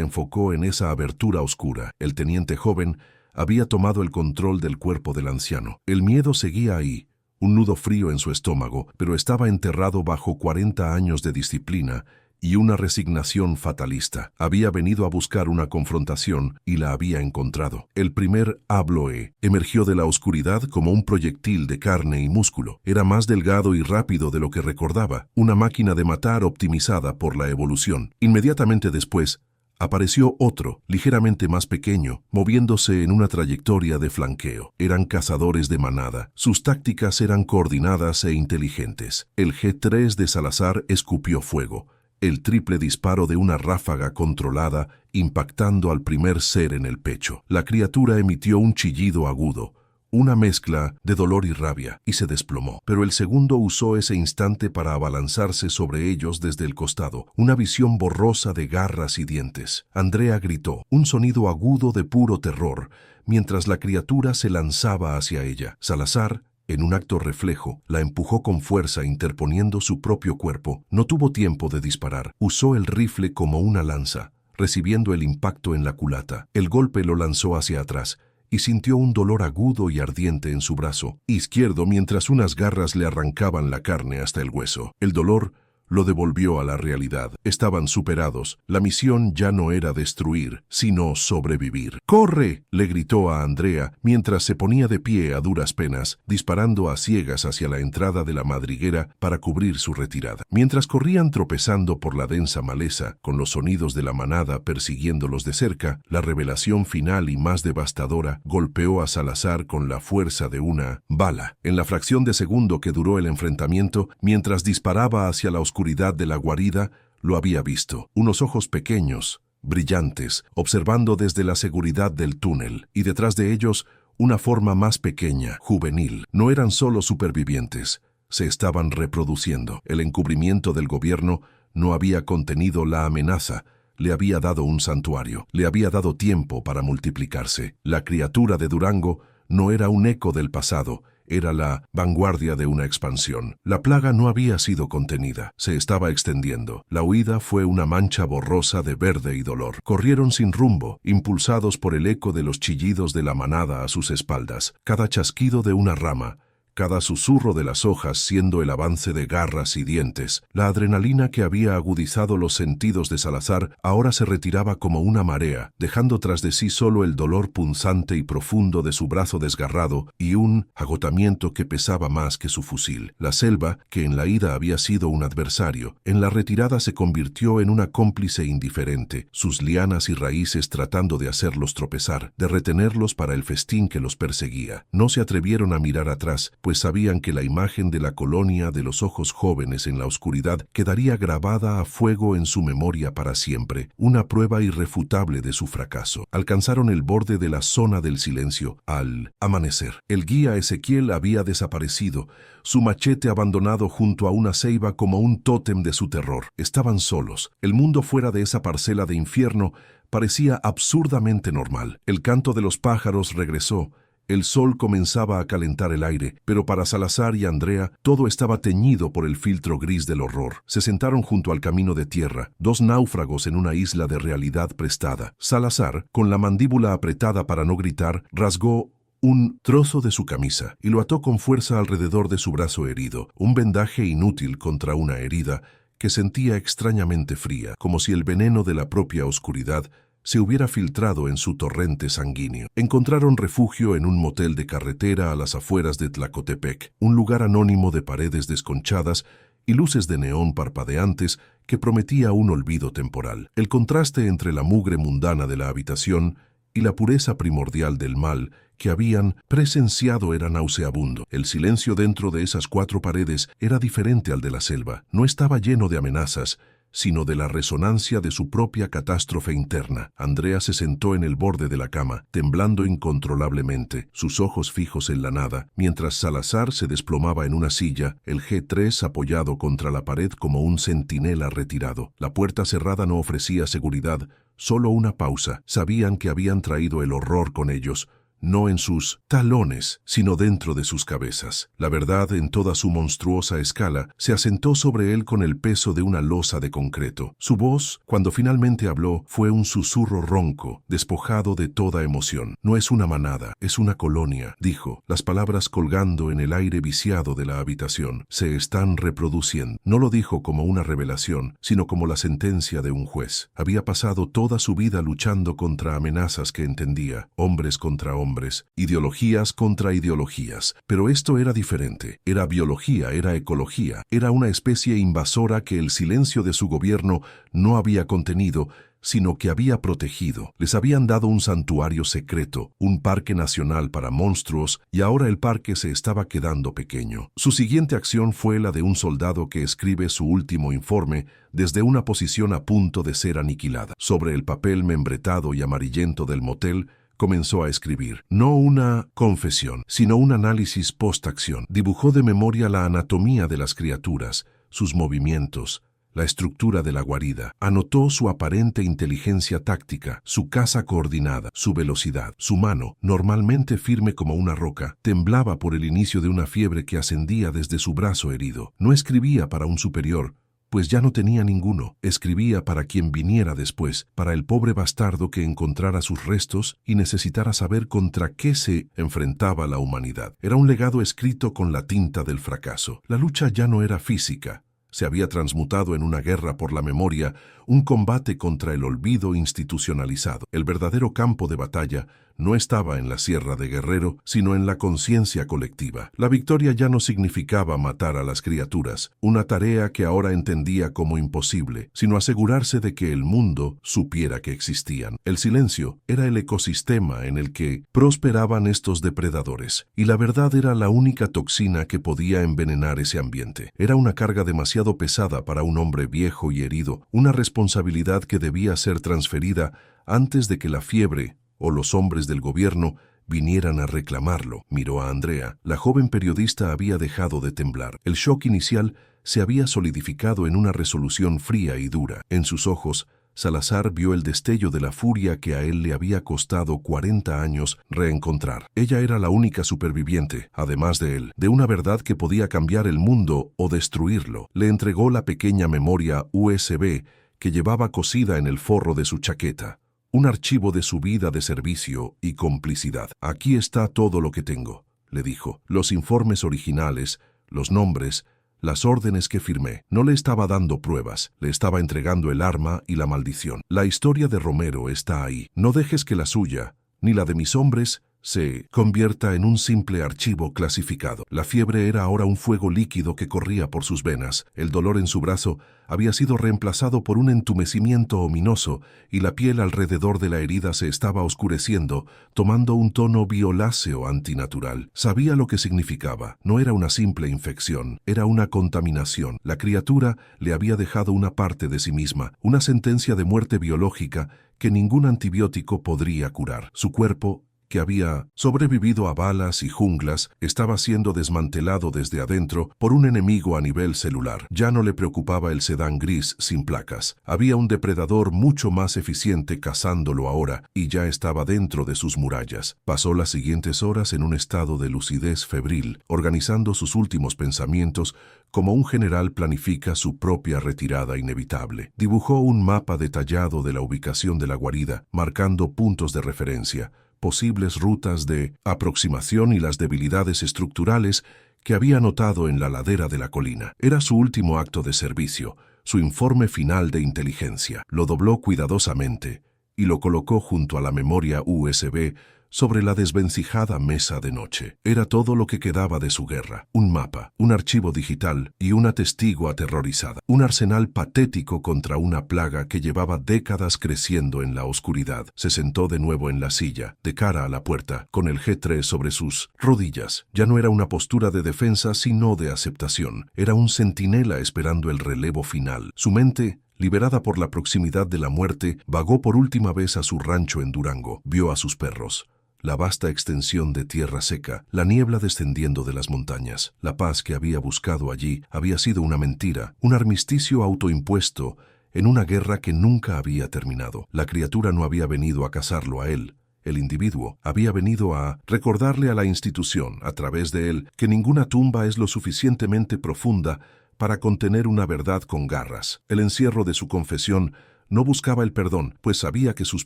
enfocó en esa abertura oscura. El teniente joven había tomado el control del cuerpo del anciano. El miedo seguía ahí, un nudo frío en su estómago, pero estaba enterrado bajo 40 años de disciplina y una resignación fatalista. Había venido a buscar una confrontación y la había encontrado. El primer Abloe emergió de la oscuridad como un proyectil de carne y músculo. Era más delgado y rápido de lo que recordaba, una máquina de matar optimizada por la evolución. Inmediatamente después, apareció otro, ligeramente más pequeño, moviéndose en una trayectoria de flanqueo. Eran cazadores de manada. Sus tácticas eran coordinadas e inteligentes. El G3 de Salazar escupió fuego, el triple disparo de una ráfaga controlada, impactando al primer ser en el pecho. La criatura emitió un chillido agudo, una mezcla de dolor y rabia, y se desplomó. Pero el segundo usó ese instante para abalanzarse sobre ellos desde el costado, una visión borrosa de garras y dientes. Andrea gritó, un sonido agudo de puro terror, mientras la criatura se lanzaba hacia ella. Salazar, en un acto reflejo, la empujó con fuerza interponiendo su propio cuerpo. No tuvo tiempo de disparar. Usó el rifle como una lanza, recibiendo el impacto en la culata. El golpe lo lanzó hacia atrás, y sintió un dolor agudo y ardiente en su brazo izquierdo mientras unas garras le arrancaban la carne hasta el hueso. El dolor lo devolvió a la realidad. Estaban superados. La misión ya no era destruir, sino sobrevivir. ¡Corre!, le gritó a Andrea mientras se ponía de pie a duras penas, disparando a ciegas hacia la entrada de la madriguera para cubrir su retirada. Mientras corrían tropezando por la densa maleza, con los sonidos de la manada persiguiéndolos de cerca, la revelación final y más devastadora golpeó a Salazar con la fuerza de una bala. En la fracción de segundo que duró el enfrentamiento, mientras disparaba hacia la oscuridad de la guarida, lo había visto. Unos ojos pequeños, brillantes, observando desde la seguridad del túnel, y detrás de ellos una forma más pequeña, juvenil. No eran solo supervivientes, se estaban reproduciendo. El encubrimiento del gobierno no había contenido la amenaza, le había dado un santuario, le había dado tiempo para multiplicarse. La criatura de Durango no era un eco del pasado, era la vanguardia de una expansión. La plaga no había sido contenida, se estaba extendiendo. La huida fue una mancha borrosa de verde y dolor. Corrieron sin rumbo, impulsados por el eco de los chillidos de la manada a sus espaldas. Cada chasquido de una rama, cada susurro de las hojas siendo el avance de garras y dientes. La adrenalina que había agudizado los sentidos de Salazar ahora se retiraba como una marea, dejando tras de sí solo el dolor punzante y profundo de su brazo desgarrado y un agotamiento que pesaba más que su fusil. La selva, que en la ida había sido un adversario, en la retirada se convirtió en una cómplice indiferente, sus lianas y raíces tratando de hacerlos tropezar, de retenerlos para el festín que los perseguía. No se atrevieron a mirar atrás, pues sabían que la imagen de la colonia de los ojos jóvenes en la oscuridad quedaría grabada a fuego en su memoria para siempre, una prueba irrefutable de su fracaso. Alcanzaron el borde de la zona del silencio al amanecer. El guía Ezequiel había desaparecido, su machete abandonado junto a una ceiba como un tótem de su terror. Estaban solos. El mundo fuera de esa parcela de infierno parecía absurdamente normal. El canto de los pájaros regresó. El sol comenzaba a calentar el aire, pero para Salazar y Andrea todo estaba teñido por el filtro gris del horror. Se sentaron junto al camino de tierra, dos náufragos en una isla de realidad prestada. Salazar, con la mandíbula apretada para no gritar, rasgó un trozo de su camisa y lo ató con fuerza alrededor de su brazo herido, un vendaje inútil contra una herida que sentía extrañamente fría, como si el veneno de la propia oscuridad se hubiera filtrado en su torrente sanguíneo. Encontraron refugio en un motel de carretera a las afueras de Tlacotepec, un lugar anónimo de paredes desconchadas y luces de neón parpadeantes que prometía un olvido temporal. El contraste entre la mugre mundana de la habitación y la pureza primordial del mal que habían presenciado era nauseabundo. El silencio dentro de esas cuatro paredes era diferente al de la selva. No estaba lleno de amenazas, sino de la resonancia de su propia catástrofe interna. Andrea se sentó en el borde de la cama, temblando incontrolablemente, sus ojos fijos en la nada, mientras Salazar se desplomaba en una silla, el G3 apoyado contra la pared como un centinela retirado. La puerta cerrada no ofrecía seguridad, solo una pausa. Sabían que habían traído el horror con ellos, no en sus talones, sino dentro de sus cabezas. La verdad, en toda su monstruosa escala, se asentó sobre él con el peso de una losa de concreto. Su voz, cuando finalmente habló, fue un susurro ronco, despojado de toda emoción. No es una manada, es una colonia, dijo, las palabras colgando en el aire viciado de la habitación. Se están reproduciendo. No lo dijo como una revelación, sino como la sentencia de un juez. Había pasado toda su vida luchando contra amenazas que entendía, hombres contra hombres, ideologías contra ideologías. Pero esto era diferente. Era biología, era ecología, era una especie invasora que el silencio de su gobierno no había contenido, sino que había protegido. Les habían dado un santuario secreto, un parque nacional para monstruos, y ahora el parque se estaba quedando pequeño. Su siguiente acción fue la de un soldado que escribe su último informe desde una posición a punto de ser aniquilada. Sobre el papel membretado y amarillento del motel, comenzó a escribir, no una confesión, sino un análisis post-acción. Dibujó de memoria la anatomía de las criaturas, sus movimientos, la estructura de la guarida. Anotó su aparente inteligencia táctica, su caza coordinada, su velocidad. Su mano, normalmente firme como una roca, temblaba por el inicio de una fiebre que ascendía desde su brazo herido. No escribía para un superior, pues ya no tenía ninguno. Escribía para quien viniera después, para el pobre bastardo que encontrara sus restos y necesitara saber contra qué se enfrentaba la humanidad. Era un legado escrito con la tinta del fracaso. La lucha ya no era física. Se había transmutado en una guerra por la memoria, un combate contra el olvido institucionalizado. El verdadero campo de batalla no estaba en la Sierra de Guerrero, sino en la conciencia colectiva. La victoria ya no significaba matar a las criaturas, una tarea que ahora entendía como imposible, sino asegurarse de que el mundo supiera que existían. El silencio era el ecosistema en el que prosperaban estos depredadores, y la verdad era la única toxina que podía envenenar ese ambiente. Era una carga demasiado pesada para un hombre viejo y herido, una responsabilidad que debía ser transferida antes de que la fiebre o los hombres del gobierno vinieran a reclamarlo. Miró a Andrea. La joven periodista había dejado de temblar. El shock inicial se había solidificado en una resolución fría y dura. En sus ojos, Salazar vio el destello de la furia que a él le había costado 40 años reencontrar. Ella era la única superviviente, además de él, de una verdad que podía cambiar el mundo o destruirlo. Le entregó la pequeña memoria USB que llevaba cosida en el forro de su chaqueta. Un archivo de su vida de servicio y complicidad. Aquí está todo lo que tengo, le dijo. Los informes originales, los nombres, las órdenes que firmé. No le estaba dando pruebas, le estaba entregando el arma y la maldición. La historia de Romero está ahí. No dejes que la suya, ni la de mis hombres, se convierta en un simple archivo clasificado. La fiebre era ahora un fuego líquido que corría por sus venas. El dolor en su brazo había sido reemplazado por un entumecimiento ominoso y la piel alrededor de la herida se estaba oscureciendo, tomando un tono violáceo antinatural. Sabía lo que significaba. No era una simple infección, era una contaminación. La criatura le había dejado una parte de sí misma, una sentencia de muerte biológica que ningún antibiótico podría curar. Su cuerpo, que había sobrevivido a balas y junglas, estaba siendo desmantelado desde adentro por un enemigo a nivel celular. Ya no le preocupaba el sedán gris sin placas. Había un depredador mucho más eficiente cazándolo ahora y ya estaba dentro de sus murallas. Pasó las siguientes horas en un estado de lucidez febril, organizando sus últimos pensamientos como un general planifica su propia retirada inevitable. Dibujó un mapa detallado de la ubicación de la guarida, marcando puntos de referencia, posibles rutas de aproximación y las debilidades estructurales que había notado en la ladera de la colina. Era su último acto de servicio, su informe final de inteligencia. Lo dobló cuidadosamente y lo colocó junto a la memoria USB sobre la desvencijada mesa de noche. Era todo lo que quedaba de su guerra. Un mapa, un archivo digital y una testigo aterrorizada. Un arsenal patético contra una plaga que llevaba décadas creciendo en la oscuridad. Se sentó de nuevo en la silla, de cara a la puerta, con el G3 sobre sus rodillas. Ya no era una postura de defensa, sino de aceptación. Era un centinela esperando el relevo final. Su mente, liberada por la proximidad de la muerte, vagó por última vez a su rancho en Durango. Vio a sus perros, la vasta extensión de tierra seca, la niebla descendiendo de las montañas. La paz que había buscado allí había sido una mentira, un armisticio autoimpuesto en una guerra que nunca había terminado. La criatura no había venido a cazarlo a él el individuo, había venido a recordarle a la institución, a través de él, que ninguna tumba es lo suficientemente profunda para contener una verdad con garras. El encierro de su confesión no buscaba el perdón, pues sabía que sus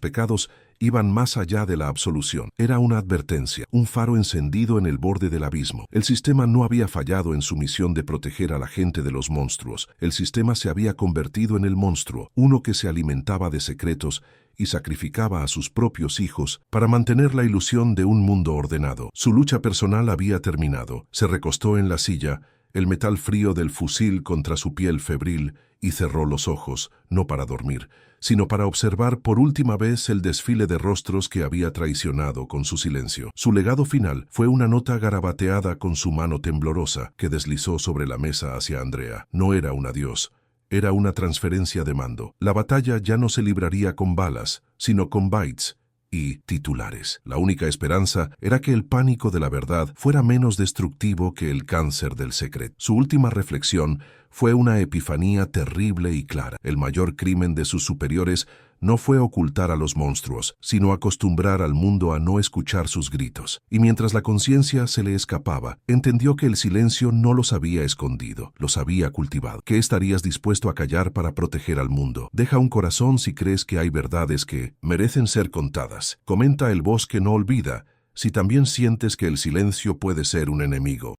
pecados iban más allá de la absolución. Era una advertencia, un faro encendido en el borde del abismo. El sistema no había fallado en su misión de proteger a la gente de los monstruos. El sistema se había convertido en el monstruo, uno que se alimentaba de secretos y sacrificaba a sus propios hijos para mantener la ilusión de un mundo ordenado. Su lucha personal había terminado. Se recostó en la silla, el metal frío del fusil contra su piel febril, y cerró los ojos, no para dormir, sino para observar por última vez el desfile de rostros que había traicionado con su silencio. Su legado final fue una nota garabateada con su mano temblorosa que deslizó sobre la mesa hacia Andrea. No era un adiós, era una transferencia de mando. La batalla ya no se libraría con balas, sino con bytes y titulares. La única esperanza era que el pánico de la verdad fuera menos destructivo que el cáncer del secreto. Su última reflexión fue una epifanía terrible y clara. El mayor crimen de sus superiores no fue ocultar a los monstruos, sino acostumbrar al mundo a no escuchar sus gritos. Y mientras la conciencia se le escapaba, entendió que el silencio no los había escondido, los había cultivado. ¿Qué estarías dispuesto a callar para proteger al mundo? Deja un corazón si crees que hay verdades que merecen ser contadas. Comenta El Bosque no olvida si también sientes que el silencio puede ser un enemigo.